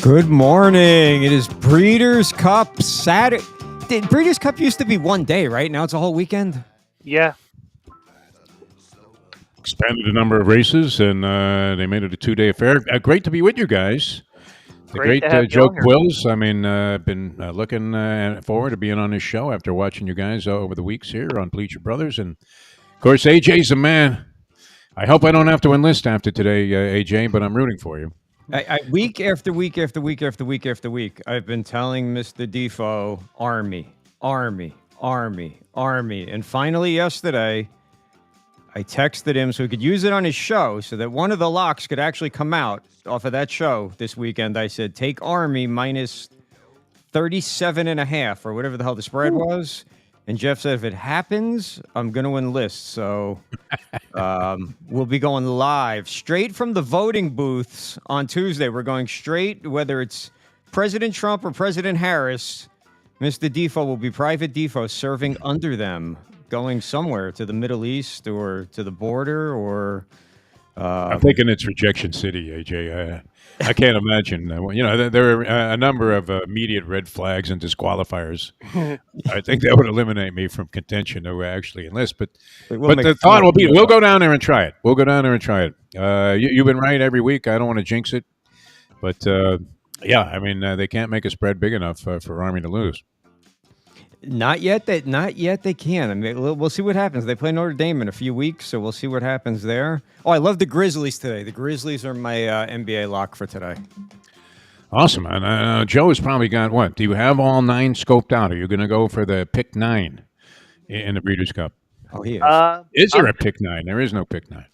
Good morning. It is Breeders' Cup Saturday. Breeders' Cup used to be one day, right? Now it's a whole weekend. Yeah. Expanded the number of races, and they made it a 2-day affair. Great to be with you guys. The Great great to have you Joe on here. Quills. I mean, I've been looking forward to being on this show after watching you guys over the weeks here on Bleacher Brothers. And, of course, AJ's the man. I hope I don't have to enlist after today, AJ, but I'm rooting for you. Week after week after week after week after week, I've been telling Mr. Defo, Army, Army, Army, Army. And finally yesterday, I texted him so he could use it on his show so that one of the locks could actually come out off of that show this weekend. I said, take Army minus 37.5 or whatever the hell the spread was. And Jeff said, if it happens, I'm going to enlist. So we'll be going live straight from the voting booths on Tuesday. We're going straight, whether it's President Trump or President Harris. Mr. Defo will be Private Defo serving under them, going somewhere to the Middle East or to the border or. I'm thinking it's Rejection City, AJ. I can't imagine. There are a number of immediate red flags and disqualifiers. I think that would eliminate me from contention to actually enlist. But the thought will be, we'll go down there and try it. We'll go down there and try it. You've been right every week. I don't want to jinx it. But, yeah, I mean, they can't make a spread big enough for Army to lose. Not yet. They can. I mean, we'll see what happens. They play Notre Dame in a few weeks, so we'll see what happens there. Oh, I love the Grizzlies today. The Grizzlies are my NBA lock for today. Awesome, man. Joe has probably got what? Do you have all 9 scoped out? Are you going to go for the pick 9 in the Breeders' Cup? Oh, he is. Is there a pick 9? There is no pick 9.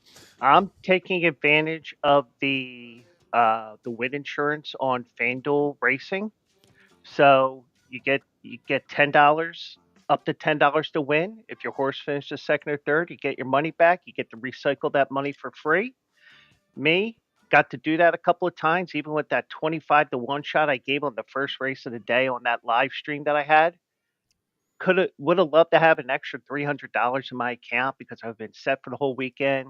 I'm taking advantage of the win insurance on FanDuel Racing. So you get $10, up to $10 to win. If your horse finishes second or third, you get your money back. You get to recycle that money for free. Me, got to do that a couple of times, even with that 25-1 shot I gave on the first race of the day on that live stream that I had. Would have loved to have an extra $300 in my account because I've been set for the whole weekend,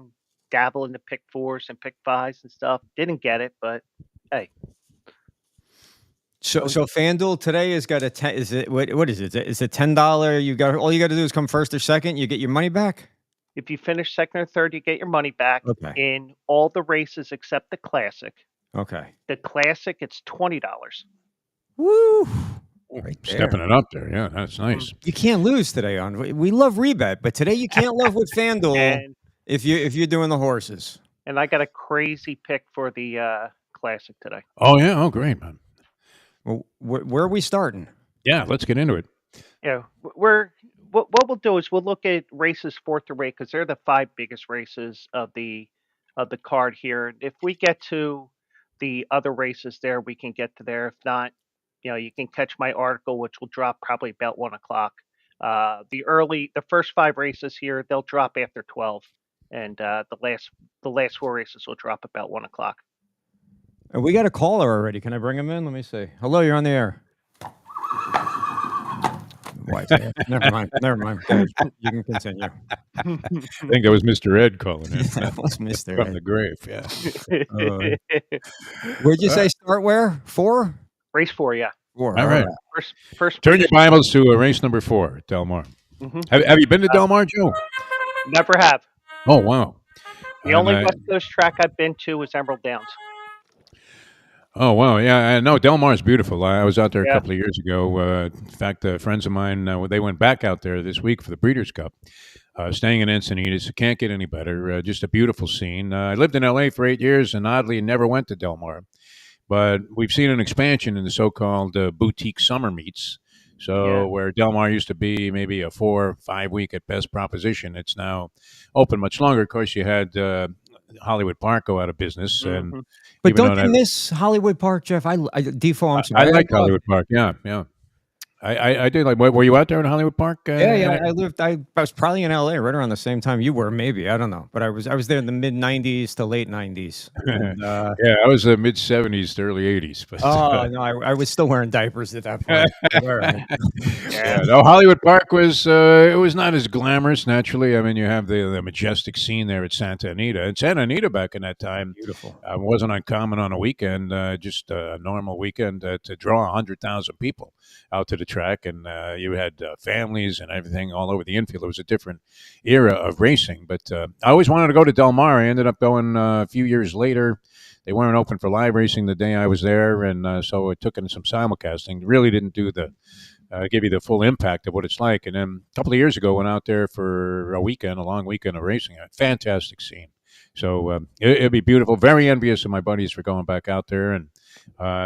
dabble in the pick 4s and pick 5s and stuff. Didn't get it, but hey. So FanDuel today has got a 10. Is it what is it? Is it $10? You got all you got to do is come first or second. You get your money back. If you finish second or third, you get your money back. Okay. In all the races except the Classic. Okay. The Classic, it's $20. Woo! Right stepping it up there, yeah, that's nice. You can't lose today on. We love rebet, but today you can't love with FanDuel if you're doing the horses. And I got a crazy pick for the Classic today. Oh yeah, oh great, man. Well, where are we starting? Yeah, let's get into it. Yeah, what we'll do is we'll look at races 4 through 8 because they're the 5 biggest races of the card here. If we get to the other races there, we can get to there. If not, you can catch my article, which will drop probably about 1 o'clock. The first 5 races here, they'll drop after 12, and the last 4 races will drop about 1 o'clock. And we got a caller already. Can I bring him in? Let me see. Hello, you're on the air. Never mind. You can continue. I think that was Mr. Ed calling in. That was Mr. From Ed. the grave, yeah. Where'd you say start where? 4? Race 4, yeah. 4. All right. First. Turn your Bibles to race number 4, Del Mar. Mm-hmm. Have you been to Del Mar, Joe? Never have. Oh, wow. The only West Coast track I've been to was Emerald Downs. Oh, wow. Yeah, I know. Del Mar is beautiful. I was out there a couple of years ago. In fact, friends of mine, they went back out there this week for the Breeders' Cup, staying in Encinitas. It can't get any better. Just a beautiful scene. I lived in L.A. for 8 years and oddly never went to Del Mar. But we've seen an expansion in the so-called boutique summer meets. So where Del Mar used to be maybe a 4 or 5 week at best proposition, it's now open much longer. Of course, you had Hollywood Park go out of business. And but don't you miss Hollywood Park, Jeff? Defo, I'm sorry. I like Hollywood Park. Yeah. I did. Like, were you out there in Hollywood Park? Yeah. I was probably in LA right around the same time you were, maybe. I don't know. But I was there in the mid '90s to late '90s. And Yeah, I was mid '70s to early '80s, but oh no, I was still wearing diapers at that point. All right. Yeah. yeah, no, Hollywood Park was it was not as glamorous. Naturally, I mean, you have the majestic scene there at Santa Anita, and Santa Anita back in that time Beautiful. wasn't uncommon on a weekend, just a normal weekend to draw 100,000 people out to the track, and you had families and everything all over the infield. It was a different era of racing, but I always wanted to go to Del Mar. I ended up going a few years later. They weren't open for live racing the day I was there, and so I took in some simulcasting. Really didn't do the give you the full impact of what it's like. And then a couple of years ago, went out there for a weekend, a long weekend of racing. A fantastic scene. So it'd be beautiful. Very envious of my buddies for going back out there. And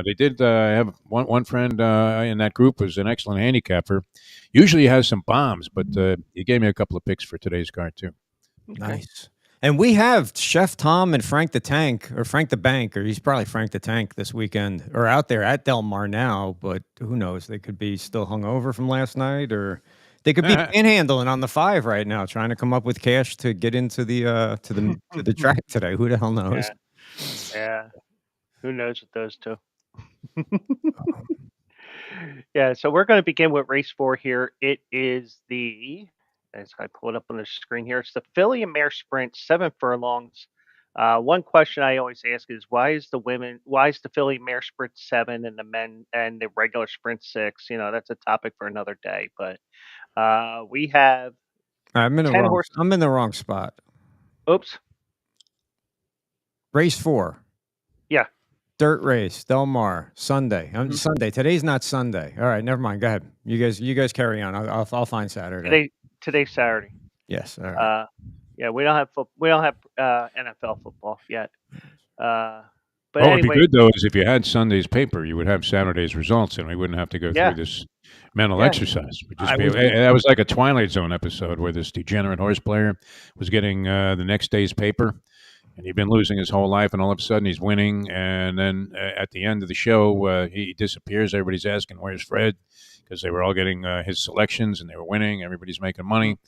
they did have one friend in that group was an excellent handicapper. Usually has some bombs, but he gave me a couple of picks for today's card too. Okay. Nice. And we have Chef Tom and Frank the Tank, or Frank the Bank, or he's probably Frank the Tank this weekend, or out there at Del Mar now. But who knows? They could be still hungover from last night, or they could be panhandling on the 5 right now, trying to come up with cash to get into the track today. Who the hell knows? Yeah. Who knows with those two? Yeah, so we're going to begin with race 4 here. It is as I pull it up on the screen here, it's the filly and mare sprint, 7 furlongs. One question I always ask is why is the filly mare sprint 7 and the men and the regular sprint 6? That's a topic for another day. But we have I'm in 10 horses. I'm in the wrong spot. Oops. Race 4. Yeah. Dirt race, Del Mar, Sunday. Sunday. Today's not Sunday. All right, never mind. Go ahead. You guys carry on. I'll find Saturday. Today's Saturday. Yes. All right. Yeah, we don't have NFL football yet. But What would anyway, be good though is if you had Sunday's paper, you would have Saturday's results, and we wouldn't have to go through this mental exercise. That was like a Twilight Zone episode where this degenerate horse player was getting the next day's paper, and he'd been losing his whole life, and all of a sudden he's winning, and then at the end of the show he disappears. Everybody's asking, "Where's Fred?" Because they were all getting his selections, and they were winning. Everybody's making money.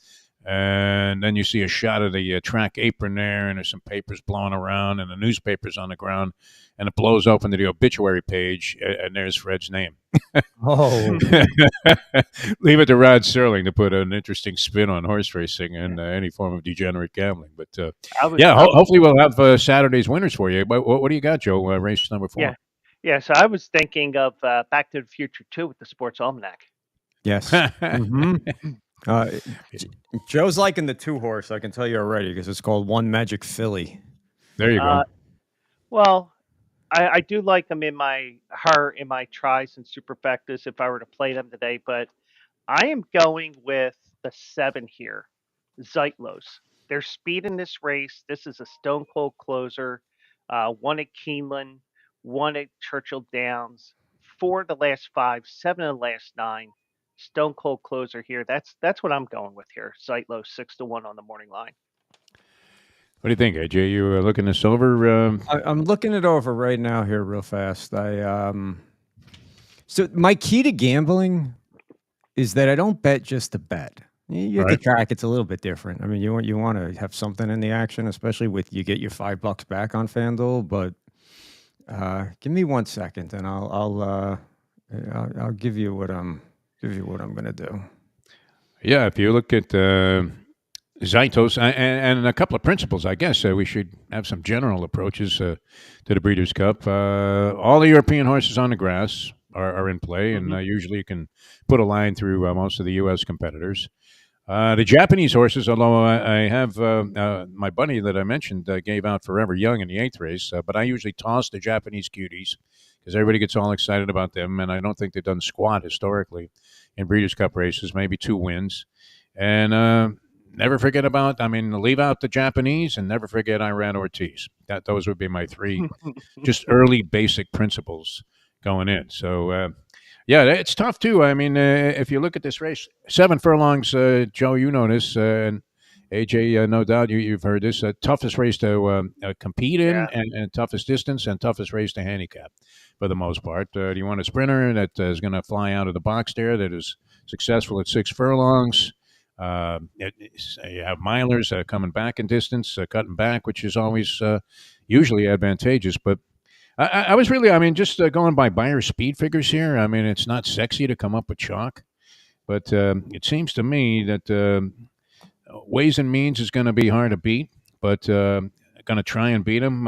And then you see a shot of the track apron there, and there's some papers blowing around, and the newspaper's on the ground, and it blows open to the obituary page, and there's Fred's name. Oh. Leave it to Rod Serling to put an interesting spin on horse racing and any form of degenerate gambling. But hopefully we'll have Saturday's winners for you. But what do you got, Joe? Race number 4. Yeah. So I was thinking of Back to the Future 2 with the Sports Almanac. Yes. Joe's liking the 2 horse. I can tell you already because it's called One Magic Filly. There you go. Well, I do like them in my tries and superfectas if I were to play them today, but I am going with the 7 here, Zeitlos. There's speed in this race. This is a stone cold closer. Won at Keeneland, won at Churchill Downs, 4 of the last 5, 7 of the last 9. Stone cold closer here. That's what I'm going with here. Zeitlos 6-1 on the morning line. What do you think, AJ? You looking this over? I'm looking it over right now here, real fast. So my key to gambling is that I don't bet just to bet. You at the track, it's a little bit different. I mean, you want to have something in the action, especially with you get your $5 back on FanDuel. But give me 1 second, and I'll give you what I'm going to do. Yeah, if you look at Zeitos and a couple of principles, I guess we should have some general approaches to the Breeders' Cup. All the European horses on the grass are in play, and usually you can put a line through most of the U.S. competitors. The Japanese horses, although I have my buddy that I mentioned gave out Forever Young in the 8th race, but I usually toss the Japanese cuties because everybody gets all excited about them, and I don't think they've done squat historically in Breeders' Cup races, maybe 2 wins. And never forget leave out the Japanese and never forget Iran Ortiz. Those would be my 3 just early basic principles going in. So, it's tough too. I mean, if you look at this race, 7 furlongs, Joe, you know this, and AJ, no doubt you've heard this, toughest race to compete in and toughest distance and toughest race to handicap. for the most part. Do you want a sprinter that is going to fly out of the box there, that is successful at 6 furlongs? You have milers coming back in distance, cutting back, which is always usually advantageous. But I was really, I mean, just going by buyer speed figures here. I mean, it's not sexy to come up with chalk, but it seems to me that Ways and Means is going to be hard to beat, but going to try and beat him.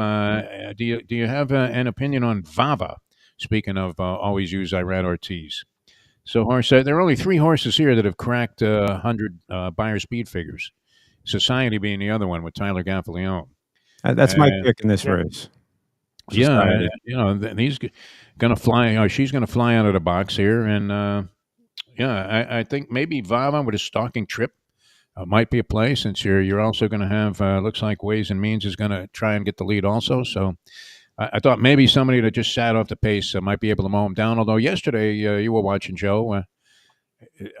Do you have an opinion on Vava? Speaking of, always use Irad Ortiz. So, horse, there are only 3 horses here that have cracked 100 buyer speed figures. Society being the other one with Tyler Gaffalione. That's my pick in this Yeah. race. Yeah, Society. he's going to fly. She's going to fly out of the box here, and yeah, I think maybe Vava with a stalking trip might be a play, since you're also going to have looks like Ways and Means is going to try and get the lead also. So I thought maybe somebody that just sat off the pace might be able to mow him down. Although yesterday you were watching, Joe.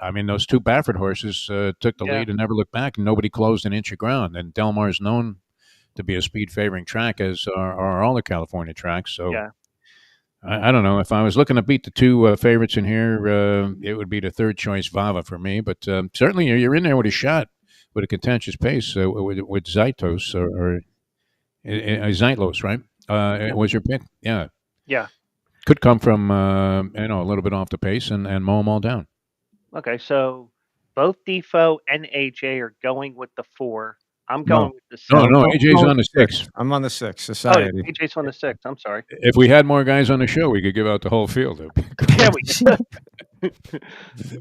I mean, those 2 Baffert horses took the Yeah. lead and never looked back, and nobody closed an inch of ground. And Del Mar's known to be a speed favoring track, as are all the California tracks. So Yeah. I don't know. If I was looking to beat the 2 favorites in here, it would be the third choice Vava for me. But certainly you're in there with a shot, with a contentious pace with Zaitos or Zeitlos, right? Was your pick? Yeah. Yeah. Could come from a little bit off the pace and mow them all down. Okay, so both Defo and AJ are going with the 4. I'm No. going with the 6. No, I'm AJ's going on the with 6. I'm on the 6. Oh, Society. AJ's on the 6. I'm sorry. If we had more guys on the show, we could give out the whole field. Yeah, we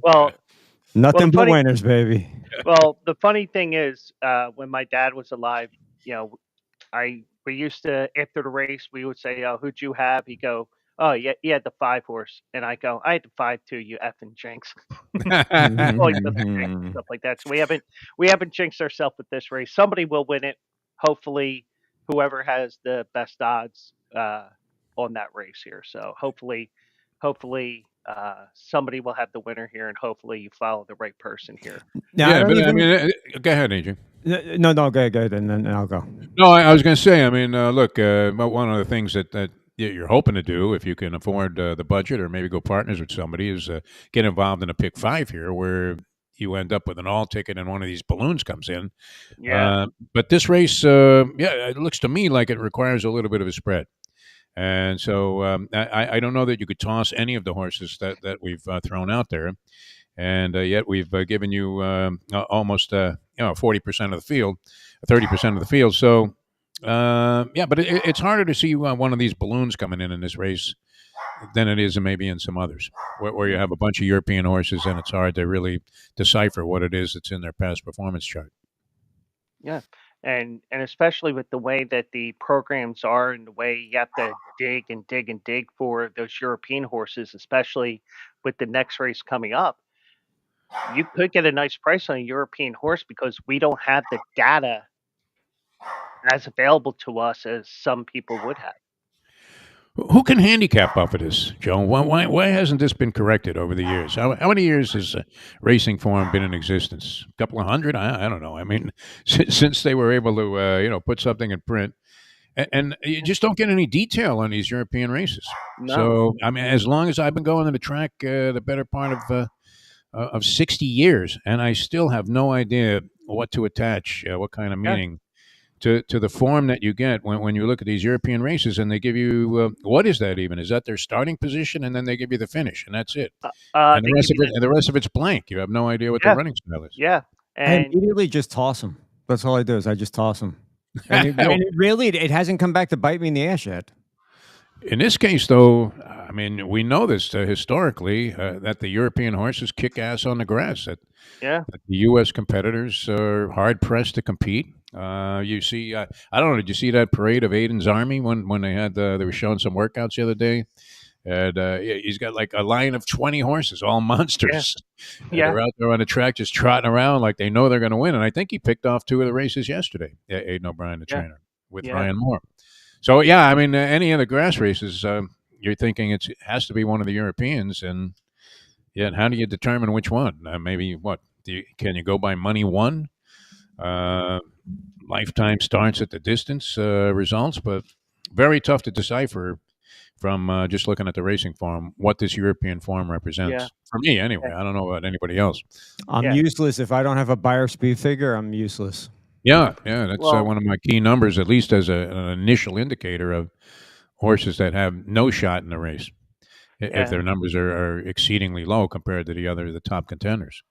well, Nothing but funny- winners, baby. well, the funny thing is, when my dad was alive, we used to, after the race, we would say, "Oh, who'd you have?" He'd go, "Oh, yeah, he had the 5 horse," and I go, "I had the 5 too, you effing jinx." Like stuff like that. So we haven't jinxed ourselves with this race. Somebody will win it. Hopefully, whoever has the best odds on that race here. So hopefully, somebody will have the winner here, and hopefully you follow the right person here. Now, Yeah, but I mean, go ahead, AJ. No, go ahead, and then I'll go. No, I was going to say, I mean, look, one of the things that you're hoping to do, if you can afford the budget, or maybe go partners with somebody, is get involved in a pick 5 here, where you end up with an all ticket and one of these balloons comes in. Yeah. But this race, it looks to me like it requires a little bit of a spread. And so I don't know that you could toss any of the horses that we've thrown out there. And yet we've given you almost 40% of the field, 30% of the field. So but it's harder to see one of these balloons coming in this race than it is maybe in some others, where you have a bunch of European horses and it's hard to really decipher what it is that's in their past performance chart. Yeah. And especially with the way that the programs are, and the way you have to dig and dig and dig for those European horses, especially with the next race coming up, you could get a nice price on a European horse, because we don't have the data as available to us as some people would have. Who can handicap off of this, Joe? Why hasn't this been corrected over the years? How many years has racing form been in existence? A couple of hundred? I don't know. I mean, since they were able to put something in print, and you just don't get any detail on these European races. No. So I mean, as long as I've been going to the track, the better part of 60 years, and I still have no idea what to attach, what kind of meaning to the form that you get when you look at these European races, and they give you what is that even? Is that their starting position, and then they give you the finish, and that's it. And the rest of it's blank. You have no idea what the running style is. Yeah, I and immediately just toss them. That's all I do is I just toss them. And it hasn't come back to bite me in the ass yet. In this case, though, I mean, we know this historically, that the European horses kick ass on the grass. That the U.S. competitors are hard pressed to compete. You see, I don't know. Did you see that parade of Aiden's Army when they had they were showing some workouts the other day? And he's got like a line of 20 horses, all monsters. Yeah. They're out there on the track just trotting around like they know they're going to win. And I think he picked off 2 of the races yesterday. Aiden O'Brien, the trainer, with Ryan Moore. So yeah, I mean, any of the grass races, you're thinking it has to be one of the Europeans, and how do you determine which one? Maybe what? Can you go by money won? Lifetime starts at the distance results, but very tough to decipher from just looking at the racing form what this European form Yeah. represents. For me, Yeah. anyway. I don't know about anybody else. I'm Yeah. useless if I don't have a buyer speed figure. I'm useless. Yeah, yeah, that's Well, one of my key numbers, at least as an initial indicator of horses that have no shot in the race, if yeah. their numbers are exceedingly low compared to the top contenders.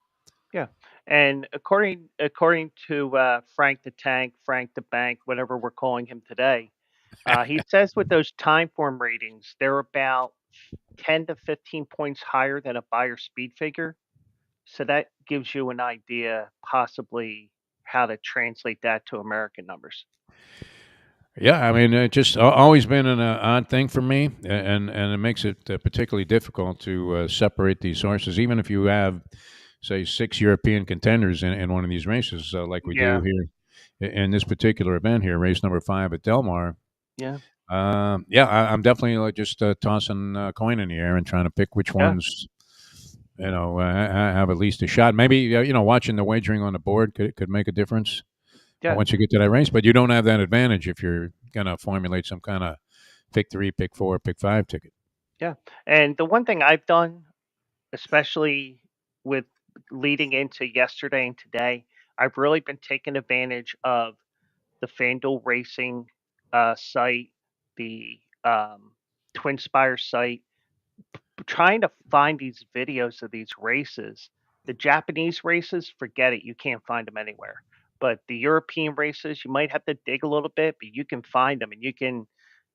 Yeah. And according to Frank the Tank, Frank the Bank, whatever we're calling him today, he says with those time form ratings, they're about 10 to 15 points higher than a buyer speed figure. So that gives you an idea, possibly, how to translate that to American numbers. Yeah, I mean, it just always been an odd thing for me, and it makes it particularly difficult to separate these horses, even if you have, say, 6 European contenders in one of these races, like we do Yeah. here in this particular event here, race number 5 at Del Mar. Yeah. Yeah, I'm definitely just tossing a coin in the air and trying to pick which Yeah. ones have at least a shot. Maybe watching the wagering on the board could make a difference Yeah. once you get to that race, but you don't have that advantage if you're gonna formulate some kind of pick 3, pick 4, pick 5 ticket. Yeah. And the one thing I've done, especially with leading into yesterday and today, I've really been taking advantage of the FanDuel Racing site, the Twin Spire site, trying to find these videos of these races. The Japanese races, forget it, you can't find them anywhere. But the European races, you might have to dig a little bit, but you can find them and you can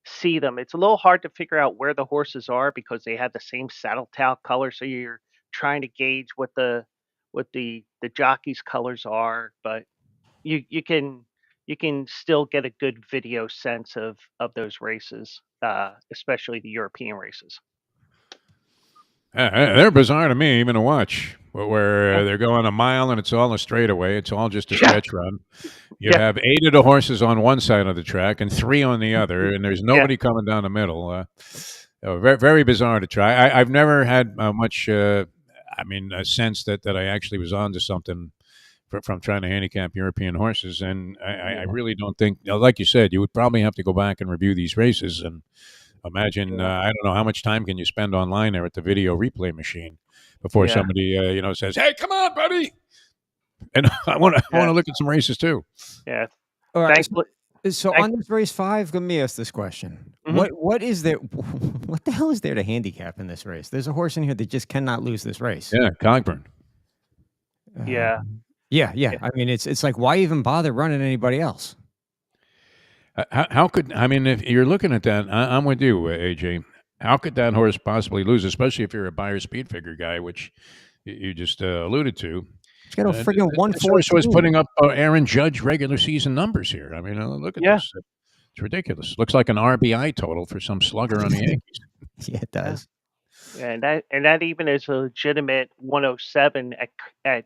see them. It's a little hard to figure out where the horses are because they have the same saddle tail color, so you're trying to gauge what the jockeys' colors are, but you can still get a good video sense of those races, especially the European races. They're bizarre to me, even to watch, where Yeah. they're going a mile and it's all a straightaway. It's all just a Yeah. stretch run. You Yeah. have 8 of the horses on one side of the track and 3 on the other, and there's Yeah. nobody coming down the middle. Very, very bizarre to try. I've never had much, a sense that I actually was onto something from trying to handicap European horses, and I Yeah. really don't think, like you said, you would probably have to go back and review these races and imagine. Yeah. I don't know how much time can you spend online there at the video replay machine before Yeah. somebody says, "Hey, come on, buddy," and I want Yeah. to look at some races too. Yeah. All right. Thankfully, So thank on this race 5, let me ask this question. Mhm. What is there what the hell is there to handicap in this race? There's a horse in here that just cannot lose this race. Yeah, Cogburn. Yeah. Yeah, yeah. Yeah. I mean, it's like, why even bother running anybody else? How could if you're looking at that? I'm with you, AJ. How could that horse possibly lose, especially if you're a buyer speed figure guy, which you just alluded to? It's got a friggin' This horse was 114. putting up Aaron Judge regular season numbers here. I mean, look at Yeah. this. It's ridiculous. Looks like an RBI total for some slugger on the Yankees. Yeah, it does. And that even is a legitimate 107 at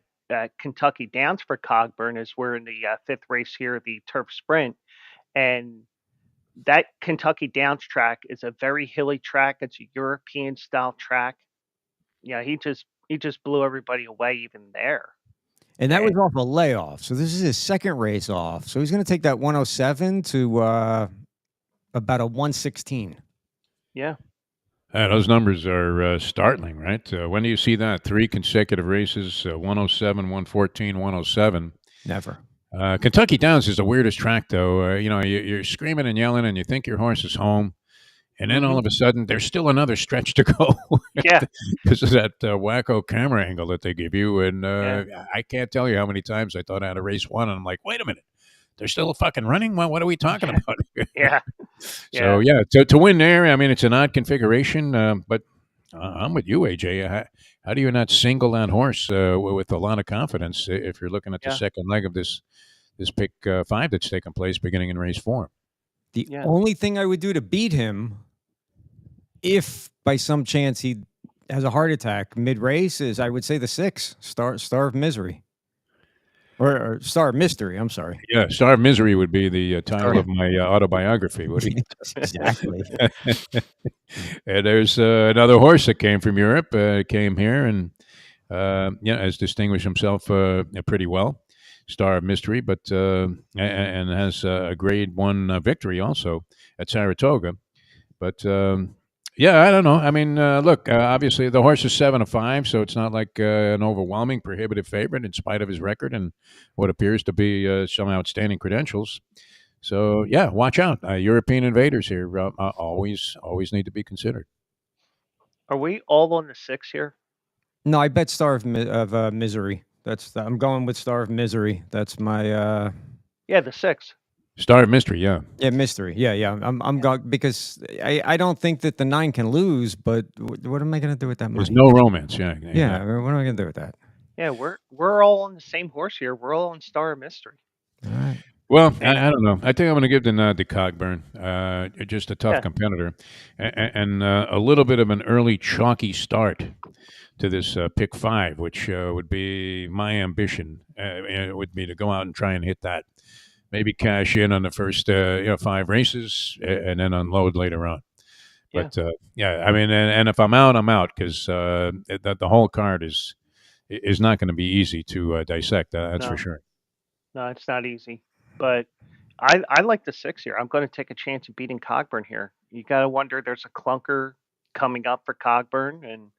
Kentucky Downs for Cogburn, as we're in the 5th race here, the Turf Sprint, and that Kentucky Downs track is a very hilly track. It's a European style track. Yeah, he just blew everybody away even there. And that was And off a layoff. So this is his second race off. So he's going to take that 107 to about a 116. yeah, Those numbers are startling, right? When do you see that? 3 consecutive races, 107, 114, 107. Never. Kentucky Downs is the weirdest track, though. You're screaming and yelling, and you think your horse is home, and then all hmm of a sudden, there's still another stretch to go yeah, because of that wacko camera angle that they give you. And yeah, I can't tell you how many times I thought I had a race one, and I'm like, wait a minute, they're still fucking running? Well, what are we talking about here? yeah, So, yeah, to win there, I mean, it's an odd configuration, but I'm with you, AJ. How do you not single that horse with a lot of confidence if you're looking at the yeah, second leg of this pick 5 that's taking place beginning in race 4? The yeah, only thing I would do to beat him, if by some chance he has a heart attack mid race, is I would say the 6, Star of Misery. Or Star of Mystery, I'm sorry. Yeah, Star of Misery would be the title Star- of my autobiography, would he? Exactly. And there's another horse that came from Europe, came here and has distinguished himself pretty well. Star of Mystery, but and has a Grade 1 victory also at Saratoga. But Yeah, I don't know. I mean, look, obviously the horse is 7-5, so it's not like an overwhelming prohibitive favorite in spite of his record and what appears to be some outstanding credentials. So yeah, watch out. European invaders here always need to be considered. Are we all on the 6 here? No, I bet Star of Misery. I'm going with Star of Misery. That's my Yeah, the 6. Star of Mystery, yeah. yeah, mystery. Yeah, yeah. I'm Yeah. going because I don't think that the 9 can lose, but what am I going to do with that There's money? no romance. Yeah, Yeah, exactly. what am I going to do with that? Yeah, we're all on the same horse here. We're all on Star of Mystery. All right. Well, And I don't know. I think I'm going to give the nod to Cogburn. Just a tough yeah, competitor, and a little bit of an early chalky start to this pick 5, which would be my ambition. It would be to go out and try and hit that. Maybe cash in on the first 5 races and then unload later on. yeah. But yeah, I mean, and if I'm out, I'm out because the whole card is not going to be easy to dissect. That's for No, sure. no, it's not easy. But I like the 6 here. I'm going to take a chance of beating Cogburn here. You got to wonder there's a clunker coming up for Cogburn and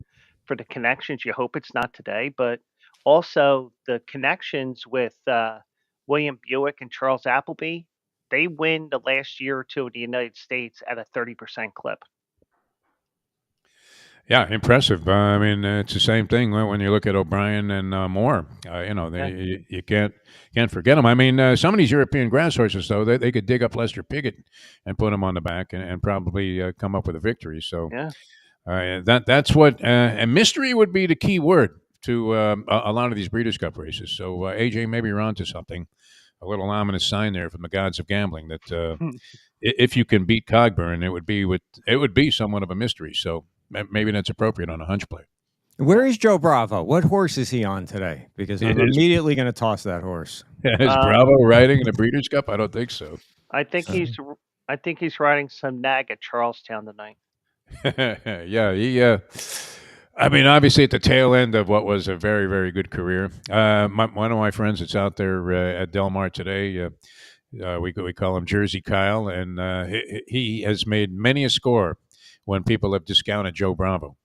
for the connections. You hope it's not today, but also the connections with William Buick and Charles Appleby. They win the last year or two in the United States at a 30% clip. Yeah, impressive. I mean, it's the same thing when you look at O'Brien and Moore. Yeah, You can't forget them. I mean, some of these European grass horses, though, they could dig up Lester Piggott and put him on the back and probably come up with a victory. So yeah, that's what and mystery would be the key word to a lot of these Breeders' Cup races. So AJ, maybe you're onto something. A little ominous sign there from the gods of gambling that if you can beat Cogburn, it would be somewhat of a mystery. So maybe that's appropriate on a hunch play. Where is Joe Bravo? What horse is he on today? Because I'm Is immediately going to toss that horse. is Um, Bravo riding in the Breeders' Cup? I don't think so. I think Uh, he's riding some nag at Charlestown tonight. Yeah, he. I mean, obviously, at the tail end of what was a very, very good career. One of my friends that's out there at Del Mar today, we call him Jersey Kyle, and he has made many a score when people have discounted Joe Bravo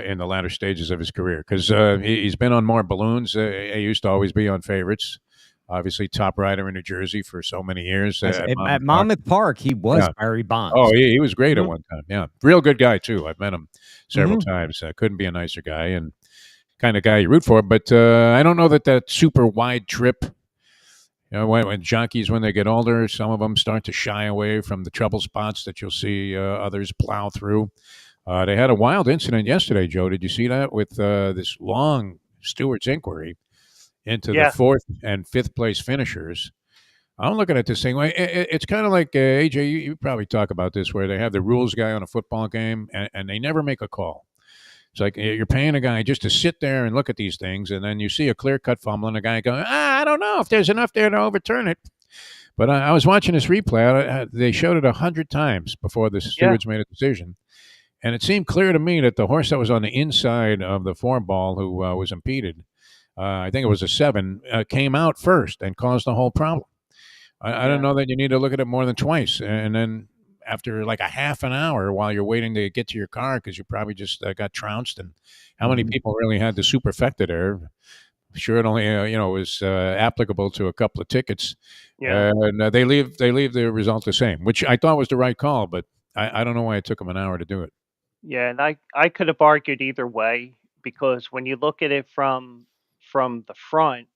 in the latter stages of his career because he's been on more balloons. He used to always be on favorites. Obviously, top rider in New Jersey for so many years at Monmouth At Park. Monmouth Park, he was Yeah. Barry Oh, Bonds. he was great at Mhm, one time. Yeah, real good guy too. I've met him several Hmm. times. Couldn't be a nicer guy and kind of guy you root for. But I don't know that super wide trip. You know, when jockeys when they get older, some of them start to shy away from the trouble spots that you'll see others plow through. They had a wild incident yesterday, Joe. Did you see that with this long Stewart's inquiry into the yeah, 4th and 5th place finishers? I'm looking at this thing. It's kind of like AJ. You probably talk about this, where they have the rules guy on a football game, and they never make a call. It's like you're paying a guy just to sit there and look at these things, and then you see a clear cut fumble, and a guy going, I don't know if there's enough there to overturn it. But I was watching this replay. They showed it 100 times before the yeah, stewards made a decision, and it seemed clear to me that the horse that was on the inside of the 4 ball, who was impeded, I think it was a 7, came out first and caused the whole problem. I don't yeah, know that you need to look at it more than twice. And then after like a half an hour while you're waiting to get to your car because you probably just got trounced, and how many Hmm. people really had the superfecta there? Sure, it only was applicable to a couple of tickets, yeah, and they leave the result the same, which I thought was the right call, but I don't know why it took them an hour to do it. yeah. And I could have argued either way because when you look at it from the front,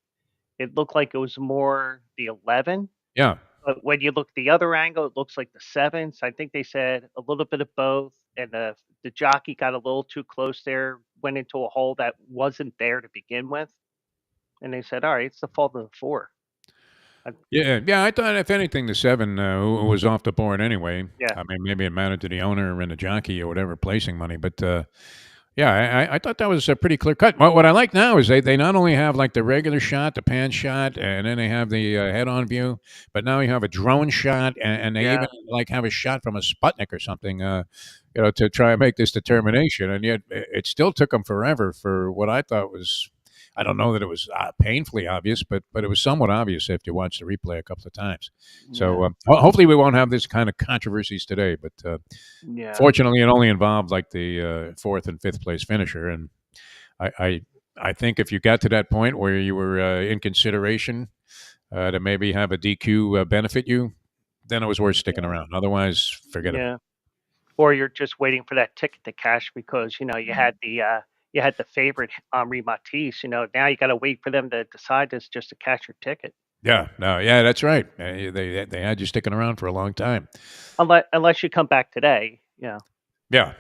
it looked like it was more the 11. Yeah, But when you look the other angle, it looks like the 7. So I think they said a little bit of both, and the jockey got a little too close there, went into a hole that wasn't there to begin with, and they said, "All right, it's the fault of the 4." I, yeah. I thought if anything, the 7 who was off the board anyway. yeah, I mean, maybe it mattered to the owner and the jockey or whatever placing money, but yeah, I thought that was a pretty clear cut. What I like now is they not only have like the regular shot, the pan shot, and then they have the head-on view, but now you have a drone shot, and they yeah, even like have a shot from a Sputnik or something, to try and make this determination. And yet it still took them forever for what I thought was. I don't know that it was painfully obvious, but it was somewhat obvious if you watched the replay a couple of times. So Yeah. hopefully we won't have this kind of controversies today. But Yeah. fortunately, it only involved like the fourth and fifth place finisher, and I think if you got to that point where you were in consideration to maybe have a DQ benefit you, then it was worth sticking Yeah. around. Otherwise, forget about Yeah. Or you're just waiting for that ticket to cash because you had the favorite Henri Matisse. Now you got to wait for them to decide this just to cash your ticket. it. Yeah, no, yeah, that's right. They had you sticking around for a long time. Unless you come back today. Yeah. Yeah,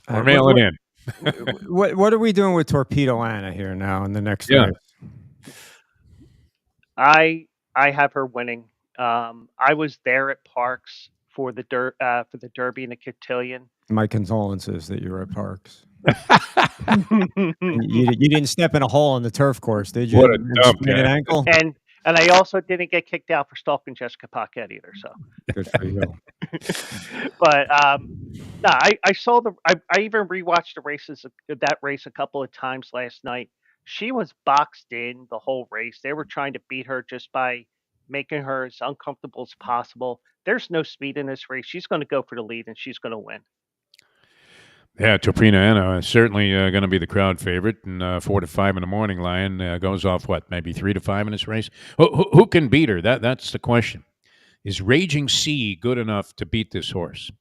or What, mail it what in. what are we doing with Torpedo Anna here now in the next Yeah. race? I have her winning. I was there at Parks for the Derby and the Cotillion. My condolences that you were at Parks. You didn't step in a hole on the turf course, did you? What a And dump, sprain an yeah. ankle. And I also didn't get kicked out for stalking Jessica Paquette either. So, Good for you. but no, I saw I even rewatched that race a couple of times last night. She was boxed in the whole race. They were trying to beat her just by making her as uncomfortable as possible. There's no speed in this race. She's going to go for the lead and she's going to win. Yeah, Torpedo Anna is certainly going to be the crowd favorite, and 4 to 5 in the morning line goes off what, maybe 3 to 5 in this race. Who can beat her? That's the question. Is Raging Sea good enough to beat this horse?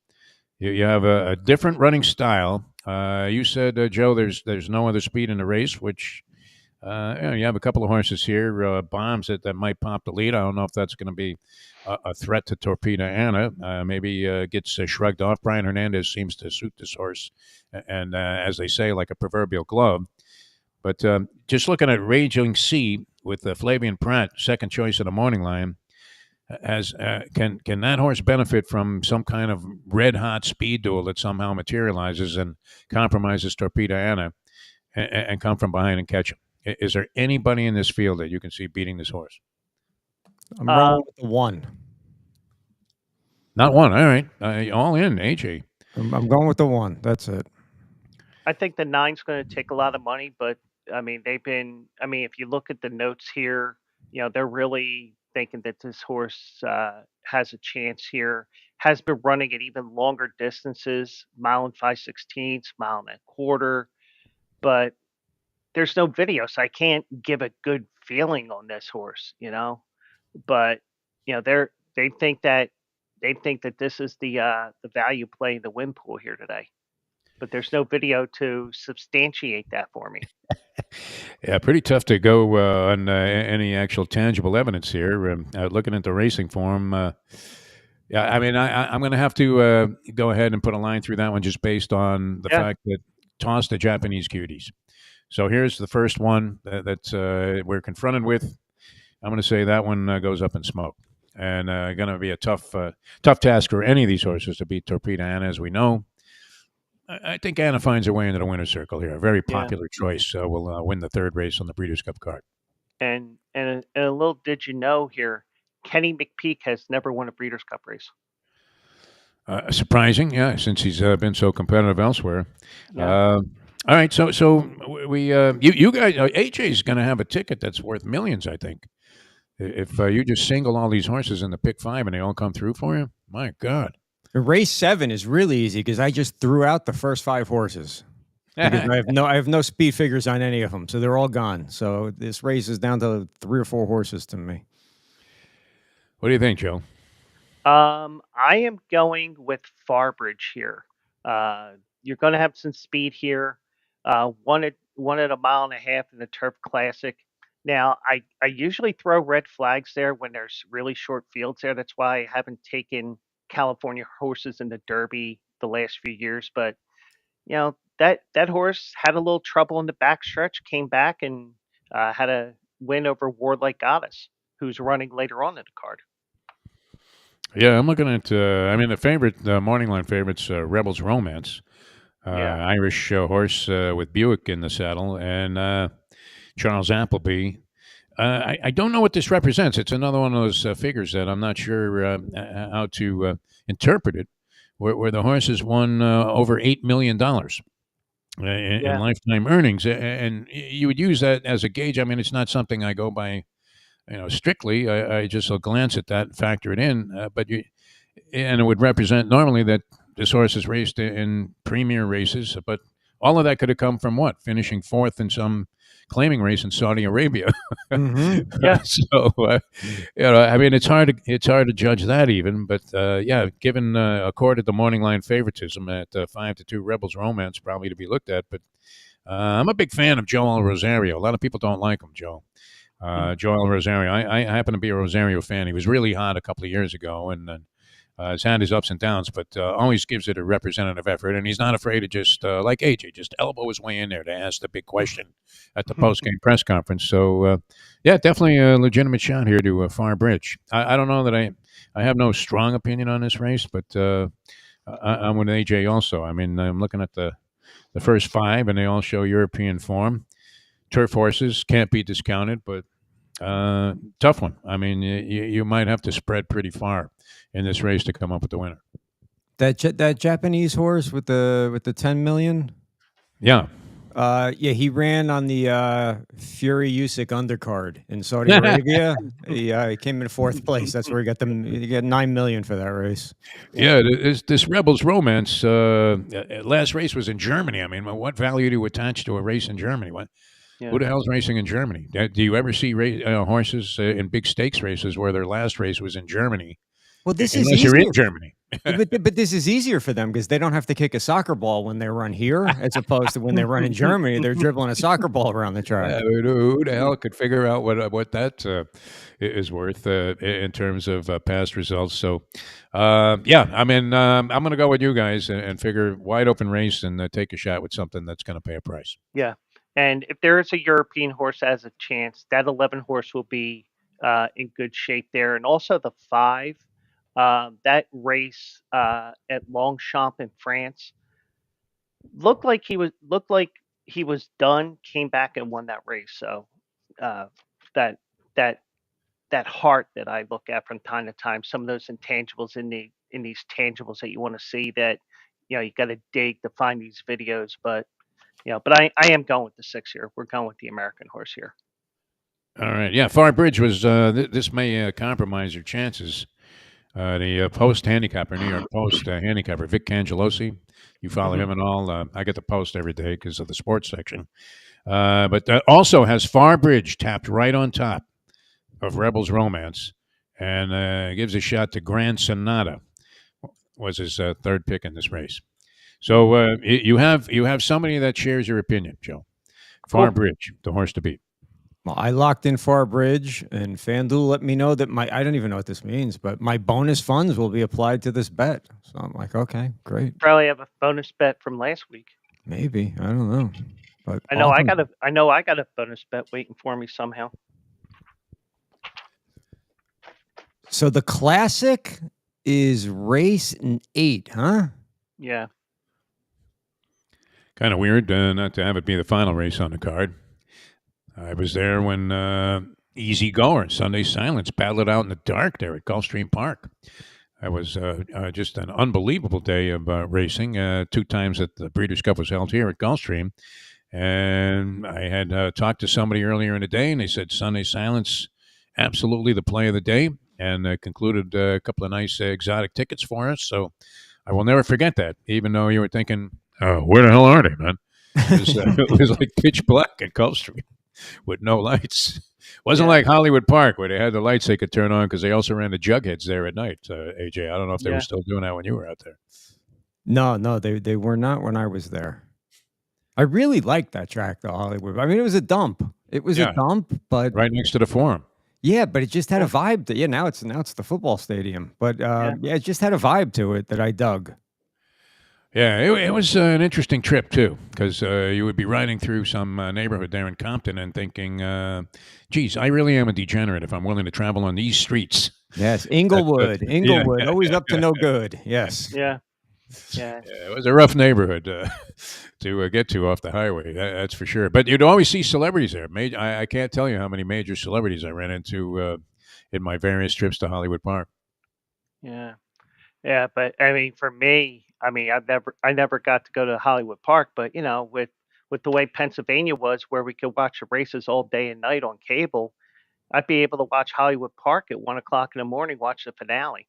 You have a different running style. You said, Joe, there's no other speed in the race, which you have a couple of horses here, bombs that might pop the lead. I don't know if that's going to be a threat to Torpedo Anna. Maybe gets shrugged off. Brian Hernandez seems to suit this horse, and as they say, like a proverbial glove. But just looking at Raging Sea with Flavian Pratt, second choice in the morning line, can that horse benefit from some kind of red hot speed duel that somehow materializes and compromises Torpedo Anna and come from behind and catch him? Is there anybody in this field that you can see beating this horse? I'm rolling with the one. Not one. All right. All in, AJ. I'm going with the one. That's it. I think the 9's going to take a lot of money, but I mean, if you look at the notes here, they're really thinking that this horse has a chance here. Has been running at even longer distances, mile and 5/16, mile and a quarter, but there's no video, so I can't give a good feeling on this horse, But they think that this is the value play in the win pool here today. But there's no video to substantiate that for me. Yeah, pretty tough to go on any actual tangible evidence here. Looking at the racing form, yeah, I mean, I'm going to have to go ahead and put a line through that one just based on the fact that toss the Japanese cuties. So here's the first one that we're confronted with. I'm going to say that one goes up in smoke, and going to be a tough task for any of these horses to beat Torpedo Anna, as we know. I think Anna finds her way into the winner's circle here. A very popular choice. Will win the third race on the Breeders' Cup card. And a little did you know here, Kenny McPeak has never won a Breeders' Cup race. Surprising, yeah, since he's been so competitive elsewhere. Yeah. All right, so we you guys, AJ's going to have a ticket that's worth millions, I think. If you just single all these horses in the pick 5 and they all come through for you, my God. Race 7 is really easy because I just threw out the first 5 horses. Because I have no speed figures on any of them, so they're all gone. So this race is down to 3 or 4 horses to me. What do you think, Joe? I am going with Farbridge here. You're going to have some speed here. One at a mile and a half in the Turf Classic. Now, I usually throw red flags there when there's really short fields there. That's why I haven't taken California horses in the Derby the last few years. But that horse had a little trouble in the backstretch, came back and had a win over Warlike Goddess, who's running later on in the card. Yeah, I'm looking at. The favorite morning line favorites, Rebels Romance, Irish horse with Buick in the saddle, and Charles Appleby. I don't know what this represents. It's another one of those figures that I'm not sure how to interpret it, where the horse has won over $8 million. in Yeah. lifetime earnings, and you would use that as a gauge. I mean, it's not something I go by, strictly. I just will glance at that, and factor it in, but and it would represent normally that this horse is raced in premier races, but all of that could have come from what? Finishing fourth in some claiming race in Saudi Arabia. Mm-hmm. Yeah. So I mean, it's hard to judge that even, but yeah, given accorded the morning line favoritism at 5-2 Rebels Romance, probably to be looked at. But I'm a big fan of Joel Rosario. A lot of people don't like him, Joe. Mhm. Joel Rosario. I happen to be a Rosario fan. He was really hot a couple of years ago, and has had his ups and downs, but always gives it a representative effort. And he's not afraid to just, like AJ, just elbow his way in there to ask the big question at the post game press conference. So, yeah, definitely a legitimate shot here to Far Bridge. I don't know that I have no strong opinion on this race, but I'm with AJ also. I mean, I'm looking at the first five, and they all show European form. Turf horses can't be discounted, but tough one. I mean, you might have to spread pretty far in this race to come up with the winner. That Japanese horse with the 10 million. Yeah. Yeah, he ran on the Fury Usyk undercard in Saudi Arabia. He came in fourth place. That's where he got them. He got 9 million for that race. Yeah, this Rebels Romance last race was in Germany. I mean, what value do you attach to a race in Germany? What? Yeah. Who the hell's racing in Germany? Do you ever see horses in big stakes races where their last race was in Germany? Well, this is Unless you're in easier. Germany. But this is easier for them because they don't have to kick a soccer ball when they run here, as opposed to when they run in Germany. They're dribbling a soccer ball around the track. Who the hell could figure out what that is worth in terms of past results? So, yeah, I mean, I'm going to go with you guys and figure wide open race and take a shot with something that's going to pay a price. Yeah. And if there is a European horse that has a chance, that 11 horse will be in good shape there. And also the 5, that race at Longchamp in France looked like he was done, came back and won that race. So that that that heart that I look at from time to time, some of those intangibles in these tangibles that you want to see, that you got to dig to find these videos. But but I am going with the 6 here. We're going with the American horse here. All right, yeah, Far Bridge was. This may compromise your chances. The Post handicapper, New York Post handicapper, Vic Cangelosi. You follow him and all. I get the Post every day because of the sports section. But also has Far Bridge tapped right on top of Rebels Romance, and gives a shot to Grand Sonata. Was his third pick in this race. So you have somebody that shares your opinion, Joe. Far Cool. Bridge, the horse to beat. Well, I locked in Far Bridge, and FanDuel let me know that I don't even know what this means, but my bonus funds will be applied to this bet. So I'm like, okay, great. Probably have a bonus bet from last week. Maybe. I don't know. But I know awesome. I got a bonus bet waiting for me somehow. So the classic is race 8, huh? Yeah. Kind of weird not to have it be the final race on the card. I was there when Easy Goer, Sunday Silence, battled it out in the dark there at Gulfstream Park. That was just an unbelievable day of racing. 2 times that the Breeders' Cup was held here at Gulfstream. And I had talked to somebody earlier in the day, and they said Sunday Silence, absolutely the play of the day, and concluded a couple of nice exotic tickets for us. So I will never forget that, even though you were thinking, oh, where the hell are they, man? It was like pitch black at Gulfstream with no lights. Wasn't like Hollywood Park where they had the lights they could turn on because they also ran the Jugheads there at night. AJ, I don't know if they were still doing that when you were out there. No, they were not when I was there. I really liked that track, though, Hollywood. I mean, it was a dump. It was a dump, but right next to the Forum. Yeah, but it just had a vibe. Now it's the football stadium, but it just had a vibe to it that I dug. Yeah, it was an interesting trip, too, because you would be riding through some neighborhood there in Compton and thinking, geez, I really am a degenerate if I'm willing to travel on these streets. Yes, Inglewood, always up to no good. Yes. Yeah. It was a rough neighborhood to get to off the highway, that's for sure. But you'd always see celebrities there. I can't tell you how many major celebrities I ran into in my various trips to Hollywood Park. Yeah. Yeah, but I mean, for me, I mean, I never got to go to Hollywood Park, but with the way Pennsylvania was, where we could watch the races all day and night on cable, I'd be able to watch Hollywood Park at 1 o'clock in the morning, watch the finale.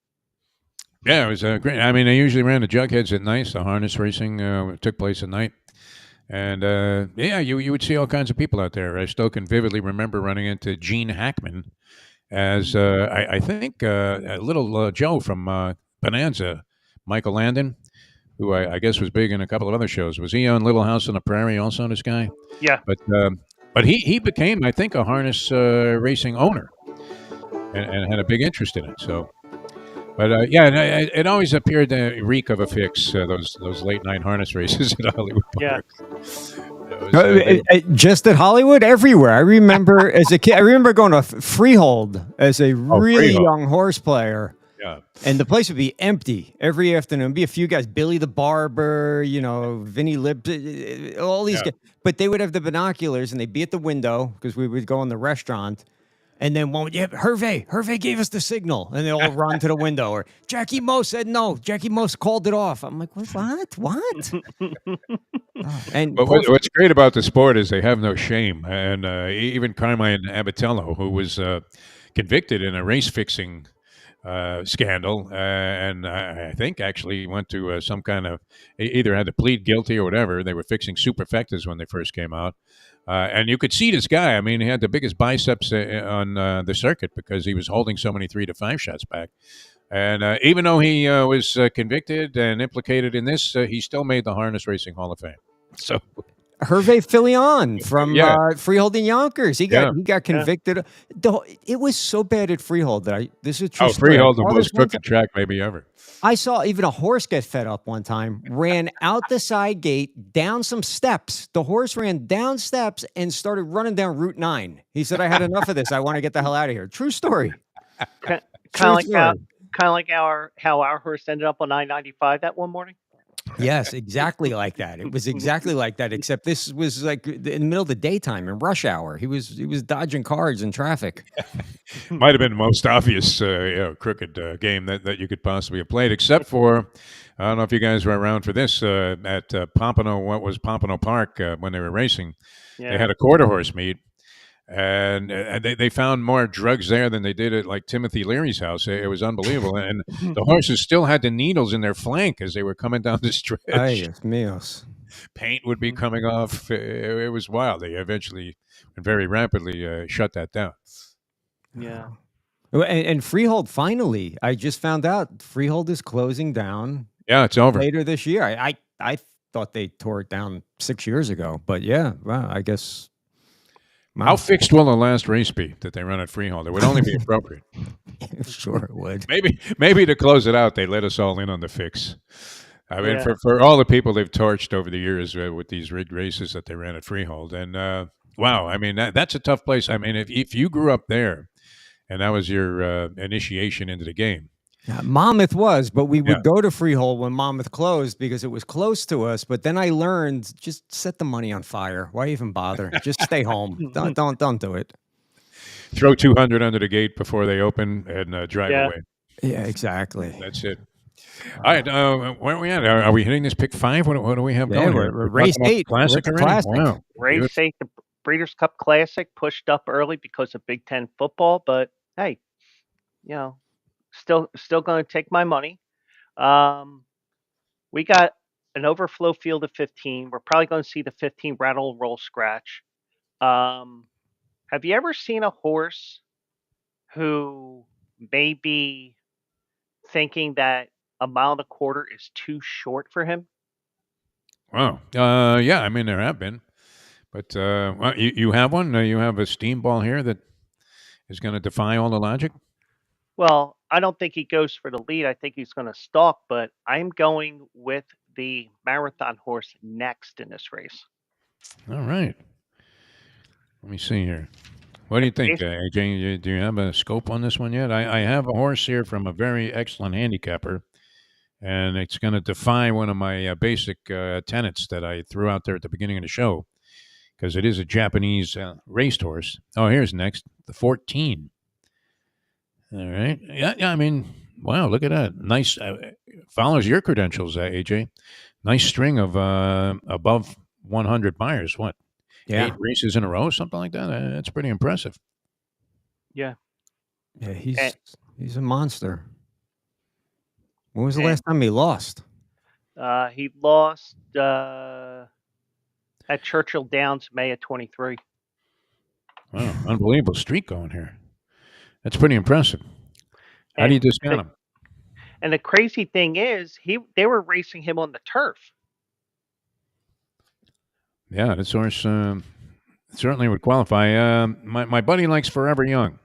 Yeah, it was great. I mean, they usually ran the Jugheads at night. The harness racing took place at night. And yeah, you would see all kinds of people out there. I still can vividly remember running into Gene Hackman as I think little Joe from Bonanza, Michael Landon, who I guess was big in a couple of other shows. Was he on Little House on the Prairie also, this guy? Yeah. But he became, I think, a harness racing owner and had a big interest in it. So. But yeah, it always appeared to reek of a fix. Those late night harness races at Hollywood Park. Just at Hollywood, everywhere. I remember as a kid. I remember going to Freehold as a really young horse player. Yeah, and the place would be empty every afternoon. Be a few guys, Billy the Barber, Vinny Lip, all these guys. But they would have the binoculars and they'd be at the window because we would go in the restaurant. And then Hervé gave us the signal, and they all run to the window. Or Jackie Moe said no. Jackie Moe called it off. I'm like, what? And but what's great about the sport is they have no shame. And even Carmine Abatello, who was convicted in a race fixing scandal, and I think actually went to some kind of either had to plead guilty or whatever. They were fixing superfectas when they first came out. And you could see this guy. I mean, he had the biggest biceps on the circuit because he was holding so many 3 to 5 shots back. And even though he was convicted and implicated in this, he still made the Harness Racing Hall of Fame. So Hervé Filion from Freehold and Yonkers. He got convicted. It was so bad at Freehold that this is true. Freehold, the most crooked track maybe ever. I saw even a horse get fed up one time, ran out the side gate, down some steps. The horse ran down steps and started running down Route 9. He said, I had enough of this. I want to get the hell out of here. True story. Kind of like how our horse ended up on I-95 that one morning. Yes, exactly like that. It was exactly like that, except this was like in the middle of the daytime in rush hour. He was dodging cars in traffic. Might have been the most obvious crooked game that you could possibly have played, except for, I don't know if you guys were around for this, at Pompano, what was Pompano Park when they were racing. Yeah. They had a quarter horse meet. And they found more drugs there than they did at like Timothy Leary's house. It was unbelievable. And the horses still had the needles in their flank as they were coming down the stretch. Ay, Dios míos. Paint would be coming off. It was wild. They eventually and very rapidly shut that down. Yeah. And Freehold, finally, I just found out Freehold is closing down. Yeah, it's over. Later this year. I thought they tore it down 6 years ago. But yeah, well, I guess... How fixed will the last race be that they run at Freehold? It would only be appropriate. Sure it would. Maybe to close it out, they let us all in on the fix. I mean, for all the people they've torched over the years with these rigged races that they ran at Freehold. And, wow, I mean, that's a tough place. I mean, if you grew up there and that was your initiation into the game. Yeah, Monmouth was, but we would go to Freehold when Monmouth closed because it was close to us. But then I learned, just set the money on fire. Why even bother? Just stay home. Don't do it. Throw 200 under the gate before they open and drive away. Yeah, exactly. That's it. All right, where are we at? Are we hitting this pick 5? What do we have going? We're race 8. Classic already? Classic. Wow. Race 8, the Breeders' Cup Classic, pushed up early because of Big Ten football. But hey, still going to take my money. We got an overflow field of 15. We're probably going to see the 15 rattle, roll, scratch. Have you ever seen a horse who may be thinking that a mile and a quarter is too short for him? Wow. Yeah, I mean, there have been. But well, you have one? You have a steam ball here that is going to defy all the logic? Well, I don't think he goes for the lead. I think he's going to stalk, but I'm going with the marathon horse next in this race. All right. Let me see here. What do you think, AJ? Do you have a scope on this one yet? I have a horse here from a very excellent handicapper, and it's going to defy one of my basic tenets that I threw out there at the beginning of the show, because it is a Japanese racehorse. Oh, here's next, the 14. All right. Yeah. I mean, Wow, look at that. Nice. Follows your credentials, AJ. Nice string of above 100 buyers. What, Yeah. 8 races in a row, something like that? That's pretty impressive. Yeah. Yeah, And, he's a monster. When was the and last time he lost? he lost at Churchill Downs May of 23. Wow, unbelievable streak going here. That's pretty impressive. How do you discount him? And the crazy thing is, they were racing him on the turf. Yeah, this horse certainly would qualify. My buddy likes Forever Young.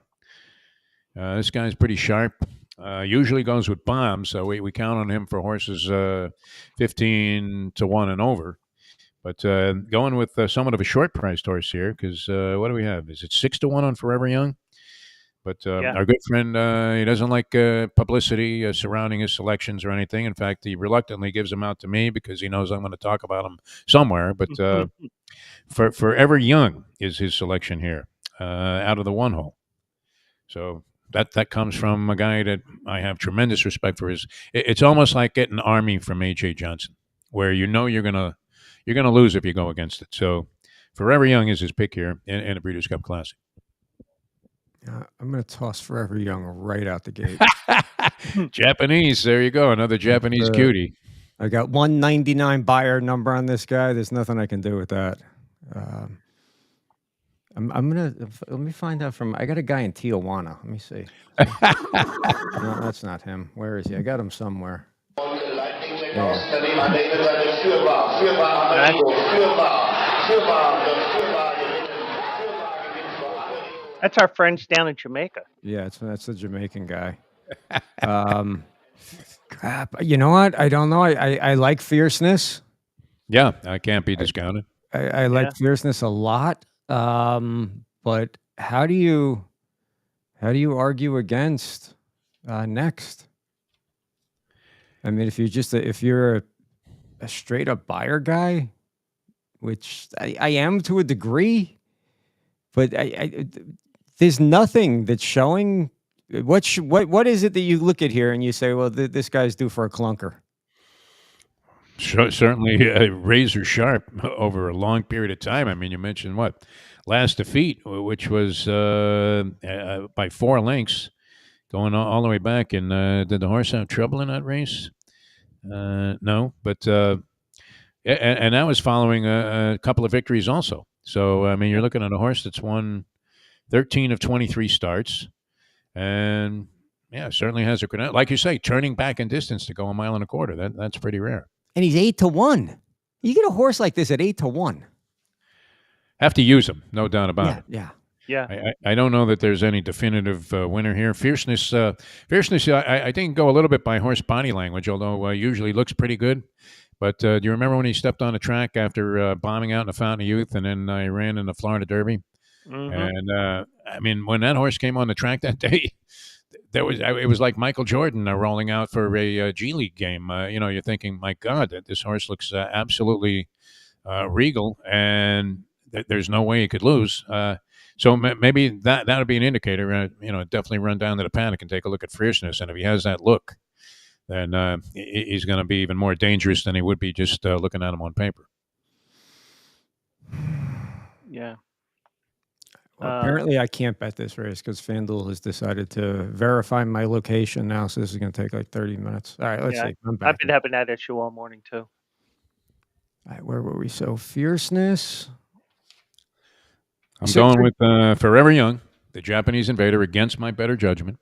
This guy's pretty sharp. Usually goes with bombs, so we count on him for horses 15 to 1 and over. But going with somewhat of a short priced horse here, because what do we have? Is it 6 to 1 on Forever Young? But our good friend, he doesn't like publicity surrounding his selections or anything. In fact, he reluctantly gives them out to me because he knows I'm going to talk about them somewhere. But Forever Young is his selection here out of the one hole. So that comes from a guy that I have tremendous respect for. It's almost like getting Army from A.J. Johnson, where you're gonna lose if you go against it. So Forever Young is his pick here in the Breeders' Cup Classic. I'm going to toss Forever Young right out the gate. Japanese. There you go. Another Japanese cutie. I got 199 buyer number on this guy. There's nothing I can do with that. I'm gonna let me find out from. I got a guy in Tijuana. Let me see. No, that's not him. Where is he? I got him somewhere. That's our friends down in Jamaica. Yeah, that's the Jamaican guy. Crap. You know what? I don't know. I like fierceness. Yeah, I can't be discounted. I like fierceness a lot. But how do you argue against next? I mean, if you're a straight up buyer guy, which I am to a degree, but there's nothing that's showing. What is it that you look at here and you say, well, this guy's due for a clunker? Certainly razor sharp over a long period of time. I mean, you mentioned last defeat, which was by 4 lengths, going all the way back. And did the horse have trouble in that race? No, but and that was following a couple of victories also. So I mean, you're looking at a horse that's won 13 of 23 starts, and certainly has a credential. Like you say, turning back in distance to go 1.25 miles. That's pretty rare. And he's 8 to 1. You get a horse like this at 8 to 1. Have to use him, no doubt about it. Yeah. I don't know that there's any definitive winner here. Fierceness, I think go a little bit by horse body language, although usually looks pretty good. But do you remember when he stepped on the track after bombing out in the Fountain of Youth, and then he ran in the Florida Derby? Mm-hmm. And I mean, when that horse came on the track that day, it was like Michael Jordan rolling out for a G League game. You're thinking, my God, this horse looks absolutely regal, and there's no way he could lose. So maybe that would be an indicator. Definitely run down to the paddock and take a look at fierceness. And if he has that look, then he's going to be even more dangerous than he would be just looking at him on paper. Yeah. Well, apparently, I can't bet this race because FanDuel has decided to verify my location now. So this is going to take like 30 minutes. All right, let's see. I'm back. I've been having that issue all morning too. All right, where were we? So fierceness. I'm going with Forever Young, the Japanese Invader, against my better judgment.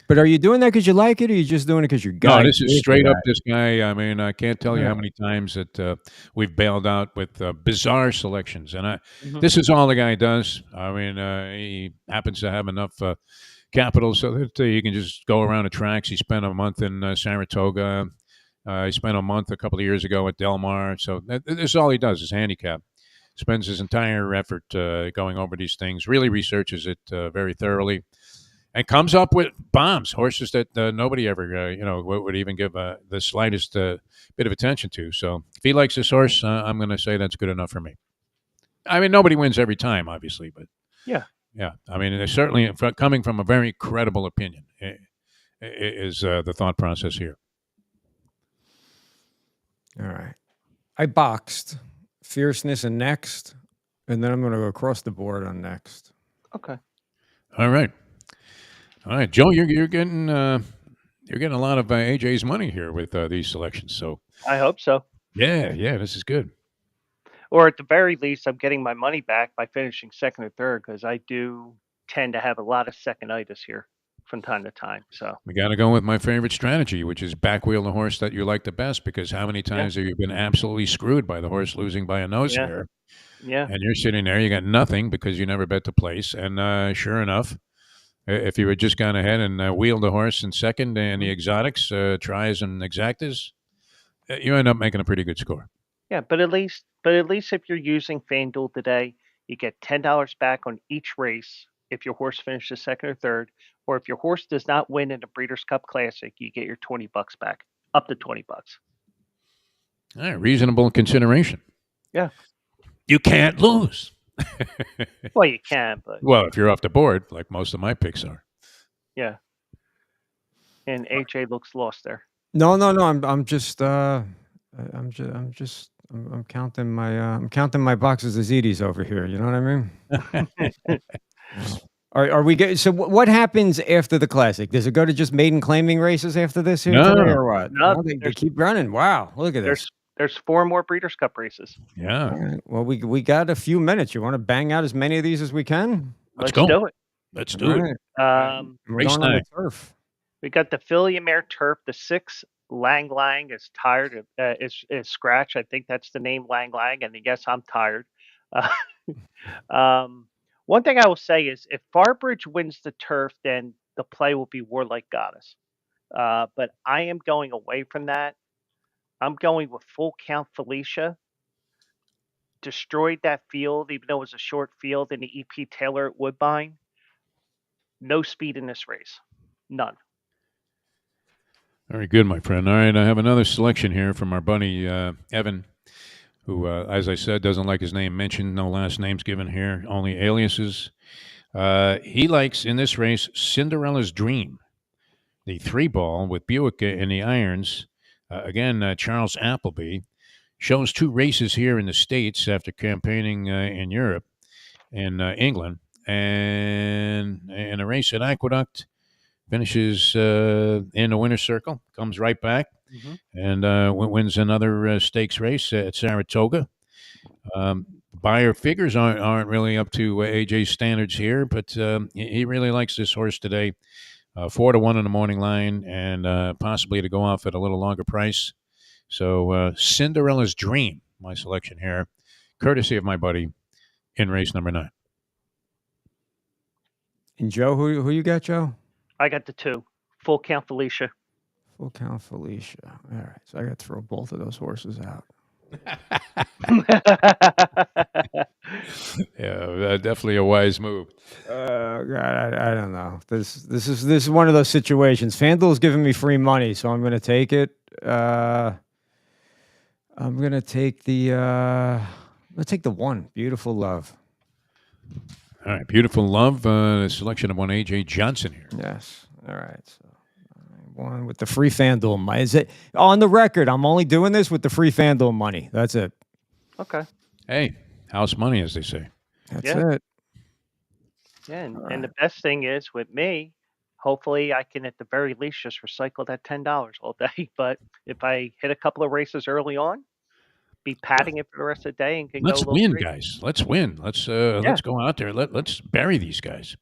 But are you doing that because you like it, or are you just doing it because you're No, this is straight up this guy. I mean, I can't tell you how many times that we've bailed out with bizarre selections. And this is all the guy does. I mean, he happens to have enough capital so that he can just go around the tracks. He spent a month in Saratoga. He spent a month a couple of years ago at Del Mar. So this is all he does is handicap. Spends his entire effort going over these things, really researches it very thoroughly. And comes up with bombs, horses that nobody ever, would even give the slightest bit of attention to. So if he likes this horse, I'm going to say that's good enough for me. I mean, nobody wins every time, obviously, but yeah. I mean, it's certainly coming from a very credible opinion, is the thought process here. All right. I boxed Fierceness and Next, and then I'm going to go across the board on Next. Okay. All right, Joe, you're getting a lot of AJ's money here with these selections. So I hope so. yeah, this is good. Or at the very least, I'm getting my money back by finishing second or third, because I do tend to have a lot of second-itis here from time to time. So We got to go with my favorite strategy, which is backwheel the horse that you like the best, because how many times have you been absolutely screwed by the horse losing by a nose yeah, hair? yeah. And you're sitting there, you got nothing because you never bet the place. And sure enough, if you had just gone ahead and wheeled the horse in second and the exotics, tries and exactas, you end up making a pretty good score. Yeah, but at least if you're using FanDuel today, you get $10 back on each race if your horse finishes second or third, or if your horse does not win in a Breeders' Cup Classic, you get your $20 back, up to $20. All right, reasonable consideration. Yeah. You can't lose. Well, you can, but Well, if you're off the board, like most of my picks are. yeah. And AJ looks lost there. No. I'm just counting my boxes of ZDs over here. You know what I mean? Are we good? So what happens after the Classic? Does it go to just maiden claiming races after this here No. today, or what? No, They keep running. Wow, look at this. There's 4 more Breeders' Cup races. Yeah. All right. Well, we got a few minutes. You want to bang out as many of these as we can? Let's Let's go. do it. Let's do it. We're Race going on the 9. turf. We got the filly mare turf. The 6 Lang Lang is tired. Is scratch. I think that's the name, Lang Lang. And yes, I'm tired. One thing I will say is, if Farbridge wins the turf, then the play will be Warlike Goddess. But I am going away from that. I'm going with Full Count Felicia. Destroyed that field, even though it was a short field in the EP Taylor at Woodbine. No speed in this race. None. Very good, my friend. All right, I have another selection here from our buddy Evan, who, as I said, doesn't like his name mentioned. No last names given here, only aliases. He likes, in this race, Cinderella's Dream, the 3-ball with Buick in the irons. Again, Charles Appleby shows 2 races here in the States after campaigning in Europe and England. And in a race at Aqueduct, finishes in the winner's circle, comes right back, and wins another stakes race at Saratoga. Buyer figures aren't really up to AJ's standards here, but he really likes this horse today. 4-1 in the morning line, and possibly to go off at a little longer price. So Cinderella's Dream, my selection here, courtesy of my buddy in race number 9. And Joe, who you got, Joe? I got the 2. Full Count Felicia. Full Count Felicia. All right, so I got to throw both of those horses out. Yeah, definitely a wise move. God, I don't know. This is one of those situations. FanDuel's giving me free money, so I'm going to take it. I'm going to take the 1. Beautiful Love. All right, Beautiful Love, a selection of one AJ Johnson here. Yes. All right. So 1 with the free FanDuel money. Is it on the record? I'm only doing this with the free FanDuel money. That's it. Okay. Hey, house money, as they say. That's it. Yeah, and the best thing is with me, hopefully I can at the very least just recycle that $10 all day. But if I hit a couple of races early on, be padding it for the rest of the day and can Let's go win, crazy. guys. Let's win. Let's go out there. Let's bury these guys.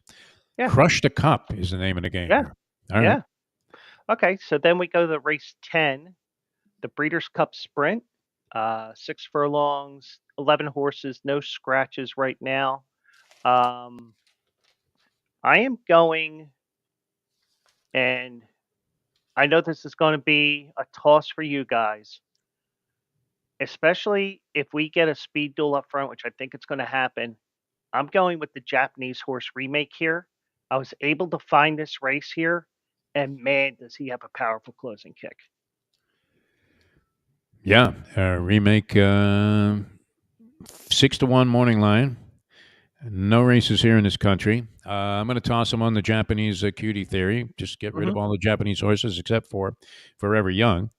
Yeah. Crush the Cup is the name of the game. Yeah. Here. All right. Okay, so then we go to race 10, the Breeders' Cup Sprint. 6 furlongs, 11 horses, no scratches right now. I am going, and I know this is going to be a toss for you guys, especially if we get a speed duel up front, which I think it's going to happen. I'm going with the Japanese horse Remake here. I was able to find this race here, and man, does he have a powerful closing kick. Yeah, Remake 6-1 morning line. No races here in this country. I'm going to toss them on the Japanese cutie theory. Just get rid Hmm. of all the Japanese horses except for Forever Young.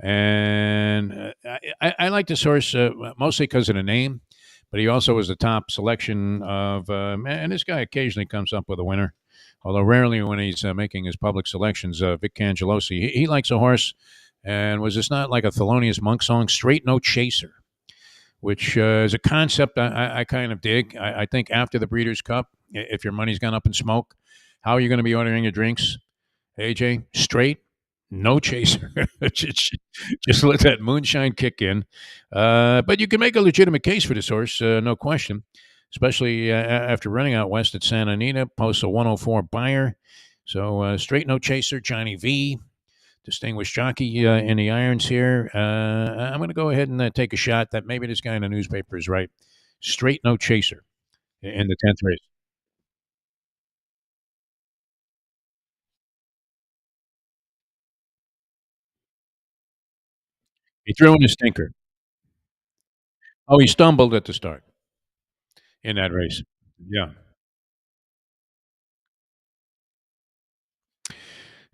And I like this horse mostly because of the name, but he also was the top selection of. And this guy occasionally comes up with a winner, although rarely when he's making his public selections. Vic Cangelosi, he likes a horse, and was this not like a Thelonious Monk song? Straight No Chaser, which is a concept I kind of dig. I think after the Breeders' Cup, if your money's gone up in smoke, how are you going to be ordering your drinks? AJ, straight, no chaser. Just let that moonshine kick in. But you can make a legitimate case for this horse, no question, especially after running out west at Santa Anita, posts a 104 buyer. So straight, no chaser, Johnny V, distinguished jockey in the irons here. I'm going to go ahead and take a shot that maybe this guy in the newspaper is right. Straight, no chaser in the 10th race. He threw in a stinker. Oh, he stumbled at the start in that race. Yeah.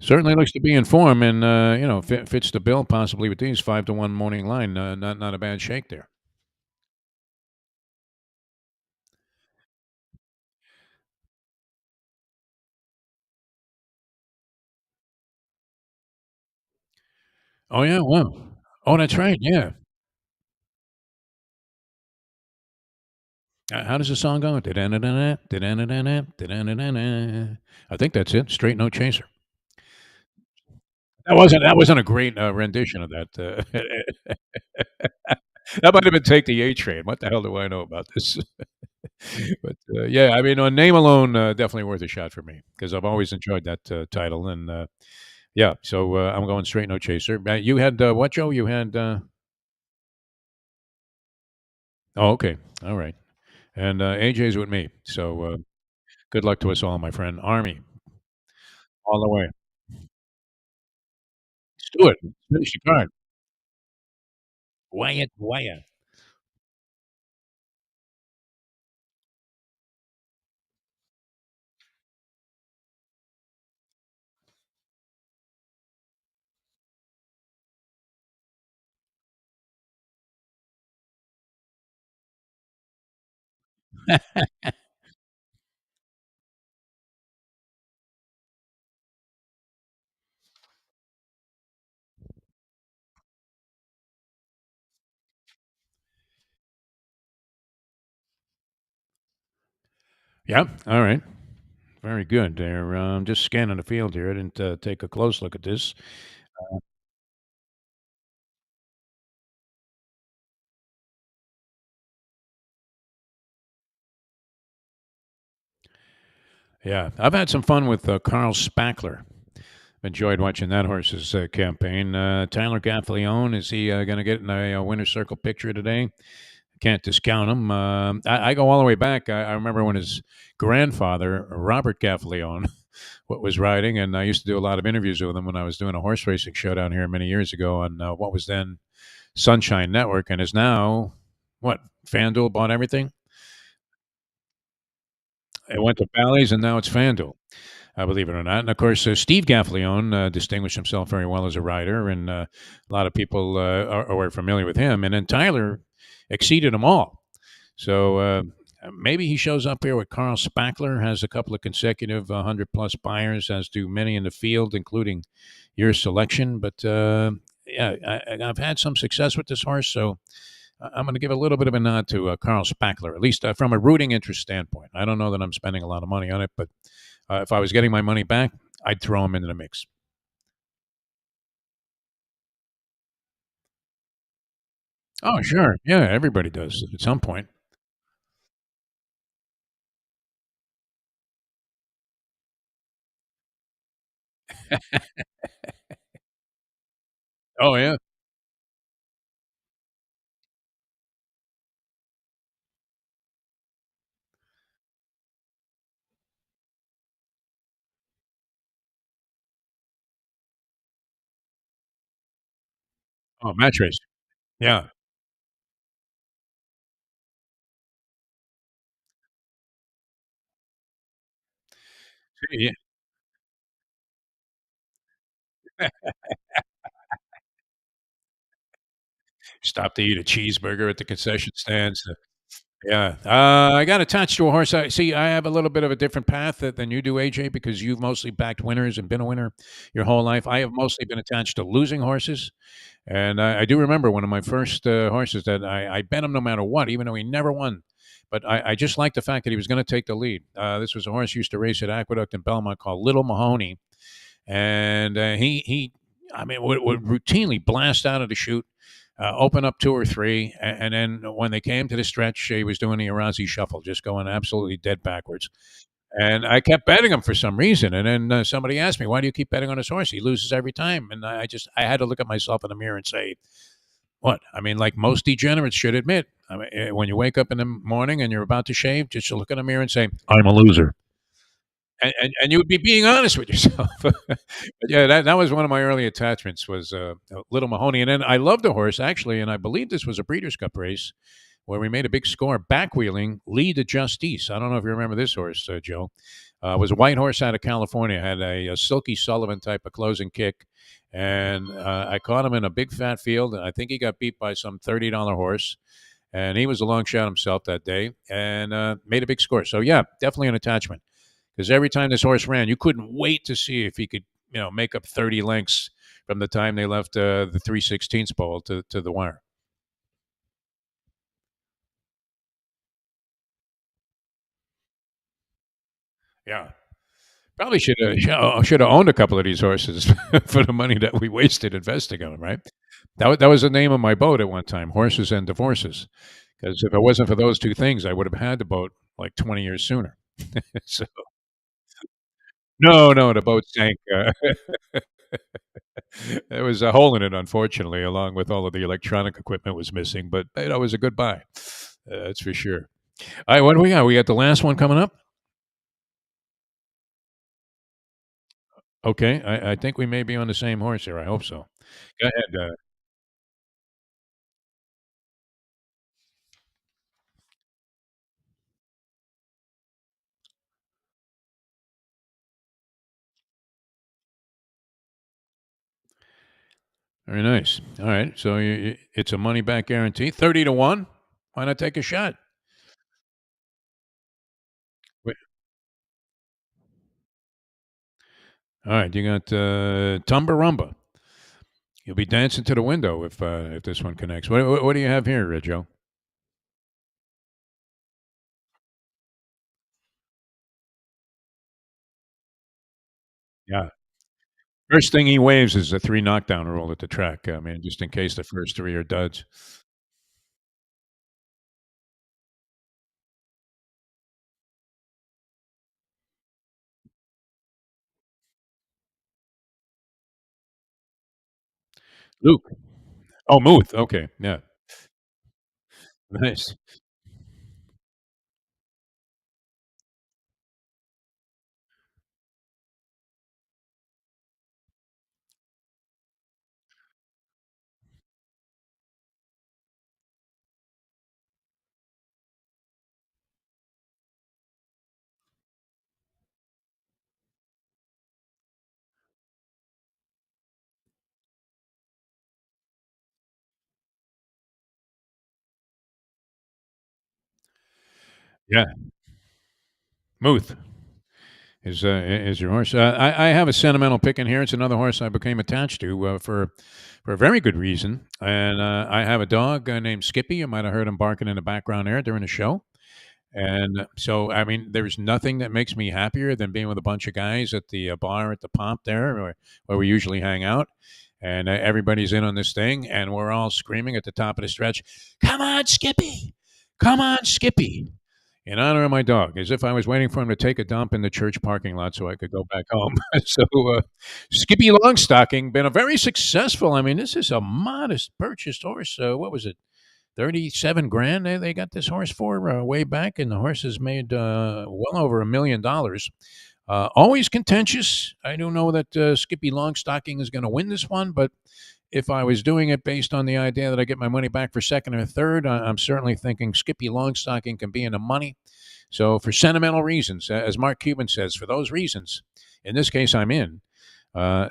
Certainly looks to be in form, and fits the bill possibly with these 5-1 morning line. Not a bad shake there. Oh yeah, wow. Oh, that's right. Yeah. How does the song go? Da-da-da-da-da, da-da-da-da-da, da-da-da-da-da. I think that's it. Straight no chaser. That wasn't a great rendition of that. That might have been Take the A Train. What the hell do I know about this? But yeah, I mean, on name alone, definitely worth a shot for me because I've always enjoyed that title. And yeah, so I'm going straight no chaser. You had what, Joe? You had oh, okay, all right. And AJ's with me. So good luck to us all, my friend. Army all the way. Let's do it. Finish your card. Wyatt Wyatt. Yeah. All right. Very good. There. Just scanning the field here. I didn't take a close look at this. Yeah, I've had some fun with Carl Spackler. Enjoyed watching that horse's campaign. Tyler Gaffalione, is he going to get in a winner's circle picture today? Can't discount him. I go all the way back. I remember when his grandfather, Robert Gaffalione, what was riding, and I used to do a lot of interviews with him when I was doing a horse racing show down here many years ago on what was then Sunshine Network, and is now what FanDuel bought everything. It went to Bally's, and now it's FanDuel. Believe it or not. And of course, Steve Gaffalione distinguished himself very well as a rider, and a lot of people are familiar with him. And then Tyler exceeded them all. So maybe he shows up here with Carl Spackler, has a couple of consecutive 100 plus buyers, as do many in the field, including your selection. But yeah, I've had some success with this horse, so I'm going to give a little bit of a nod to Carl Spackler, at least from a rooting interest standpoint. I don't know that I'm spending a lot of money on it, but if I was getting my money back, I'd throw him into the mix. Oh, sure. Yeah, everybody does at some point. Oh, yeah. Oh, match race. Yeah. Yeah. Stop to eat a cheeseburger at the concession stands. Yeah, I got attached to a horse. I have a little bit of a different path than you do, AJ, because you've mostly backed winners and been a winner your whole life. I have mostly been attached to losing horses, and I do remember one of my first horses that I bet him no matter what, even though he never won. But I just liked the fact that he was going to take the lead. This was a horse used to race at Aqueduct in Belmont called Little Mahoney, and he I mean, would routinely blast out of the chute, open up two or three, and then when they came to the stretch, he was doing the Arazi shuffle, just going absolutely dead backwards. And I kept betting him for some reason. And then somebody asked me, "Why do you keep betting on this horse? He loses every time." And I had to look at myself in the mirror and say, "What? I mean, like most degenerates should admit, I mean, when you wake up in the morning and you're about to shave, just look in the mirror and say, 'I'm a loser.'" And you would be being honest with yourself. But yeah, that was one of my early attachments was Little Mahoney, and then I loved the horse actually, and I believe this was a Breeders' Cup race where we made a big score backwheeling Lee de Justice. I don't know if you remember this horse, Joe. It was a white horse out of California, had a Silky Sullivan type of closing kick, and I caught him in a big fat field, and I think he got beat by some $30 horse. And he was a long shot himself that day, and made a big score. So yeah, definitely an attachment because every time this horse ran, you couldn't wait to see if he could, make up 30 lengths from the time they left the 3/16 pole to the wire. Yeah, probably should have owned a couple of these horses for the money that we wasted investing on them. Right? That was the name of my boat at one time, Horses and Divorces. Because if it wasn't for those two things, I would have had the boat like 20 years sooner. So no, no, the boat sank. There was a hole in it, unfortunately, along with all of the electronic equipment was missing. But it was a good buy, that's for sure. All right, what do we got? We got the last one coming up. Okay, I think we may be on the same horse here. I hope so. Go ahead. Very nice. All right, so it's a money back guarantee, 30 to 1. Why not take a shot? Wait, all right, you got Tumbarumba. You'll be dancing to the window if this one connects. What do you have here, Joe? Yeah. First thing he waves is a 3 knockdown rule at the track, I mean, just in case the first 3 are duds. Luke. Oh, Muth, okay, yeah. Nice. Yeah, Muth is your horse. I have a sentimental pick in here. It's another horse I became attached to, for a very good reason, and, I have a dog, named Skippy. You might have heard him barking in the background there during the show. And so, I mean, there's nothing that makes me happier than being with a bunch of guys at the bar at the Pomp there, where we usually hang out. And everybody's in on this thing, and we're all screaming at the top of the stretch, "Come on, Skippy! Come on, Skippy!" In honor of my dog, as if I was waiting for him to take a dump in the church parking lot so I could go back home. So, Skippy Longstocking, been a very successful. I mean, this is a modest purchased horse. What was it? 37 grand they got this horse for way back, and the horse has made well over $1 million. Always contentious. I don't know that Skippy Longstocking is going to win this one, but if I was doing it based on the idea that I get my money back for second or third, I'm certainly thinking Skippy Longstocking can be in the money. So, for sentimental reasons, as Mark Cuban says, for those reasons, in this case, I'm in.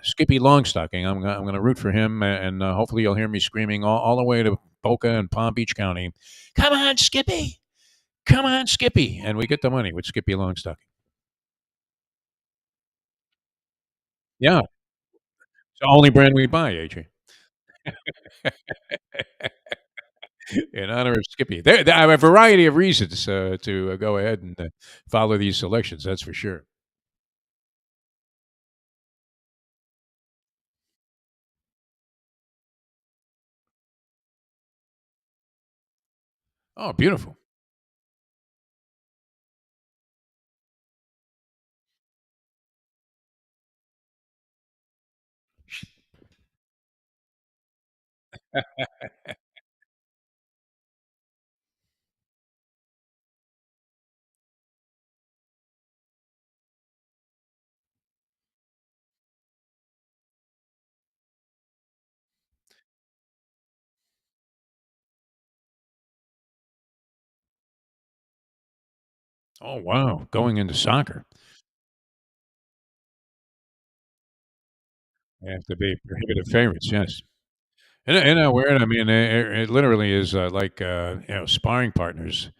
Skippy Longstocking. I'm going to root for him, and hopefully you'll hear me screaming all the way to Boca and Palm Beach County. Come on, Skippy! Come on, Skippy! And we get the money with Skippy Longstocking. Yeah, it's the only brand we buy, AJ. In honor of Skippy. There I have a variety of reasons to go ahead and follow these selections. That's for sure. Oh, beautiful. Oh, wow. Going into soccer. They have to be prohibitive favorites, yes. Isn't that weird? I mean, it literally is like sparring partners.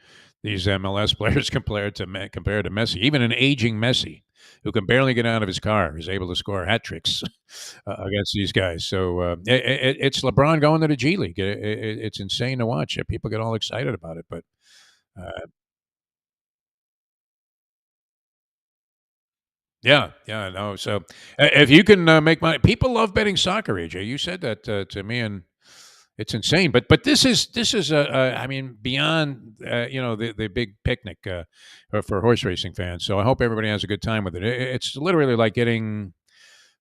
These MLS players compared to Messi, even an aging Messi who can barely get out of his car is able to score hat tricks against these guys. So it's LeBron going to the G League. It's insane to watch. People get all excited about it, but uh, yeah, yeah, no. So if you can make money, people love betting soccer. AJ, you said that to me, and it's insane. But this is I mean beyond the big picnic for horse racing fans. So I hope everybody has a good time with it. It's literally like getting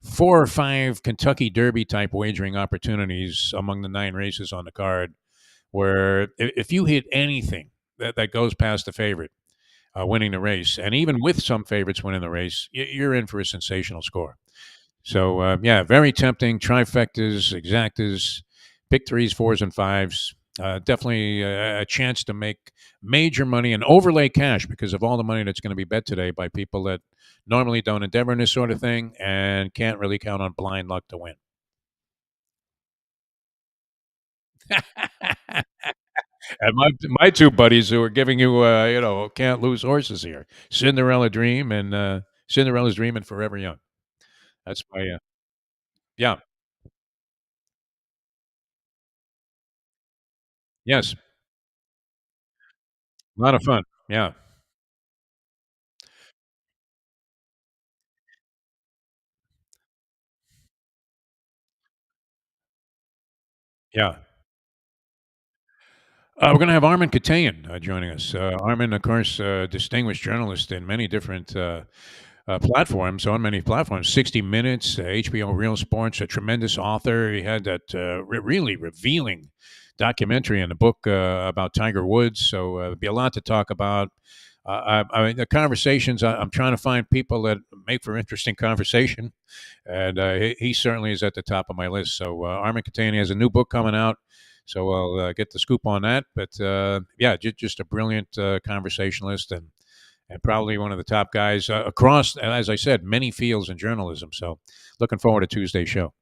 4 or 5 Kentucky Derby type wagering opportunities among the 9 races on the card. Where if you hit anything that goes past the favorite winning the race, and even with some favorites winning the race, you're in for a sensational score. So yeah, very tempting. Trifectas, exactas, pick threes, fours, and fives. Definitely a chance to make major money and overlay cash because of all the money that's going to be bet today by people that normally don't endeavor in this sort of thing and can't really count on blind luck to win. And my two buddies who are giving you can't lose horses here. Cinderella Dream and Cinderella's Dream and Forever Young. That's my yeah. Yes, a lot of fun. Yeah, yeah. We're going to have Armin Katayan joining us. Armin, of course, distinguished journalist in many different platforms, on many platforms. 60 Minutes, HBO Real Sports, a tremendous author. He had that really revealing documentary and a book about Tiger Woods. So there'll be a lot to talk about. I mean, the conversations, I'm trying to find people that make for interesting conversation. And he certainly is at the top of my list. So Armin Katani has a new book coming out. So I'll get the scoop on that. But yeah, just a brilliant conversationalist and probably one of the top guys across, as I said, many fields in journalism. So looking forward to Tuesday's show.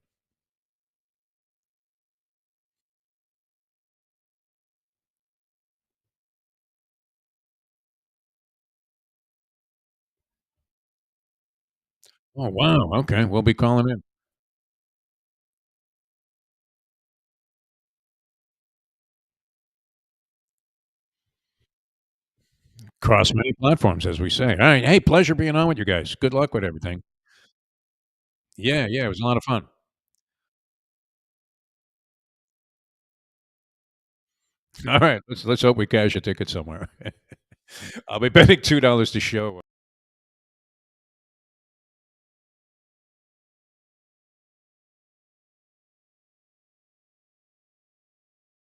Oh, wow. Okay. We'll be calling in. Across many platforms, as we say. All right. Hey, pleasure being on with you guys. Good luck with everything. Yeah, yeah. It was a lot of fun. All right. Let's hope we cash a ticket somewhere. I'll be betting $2 to show.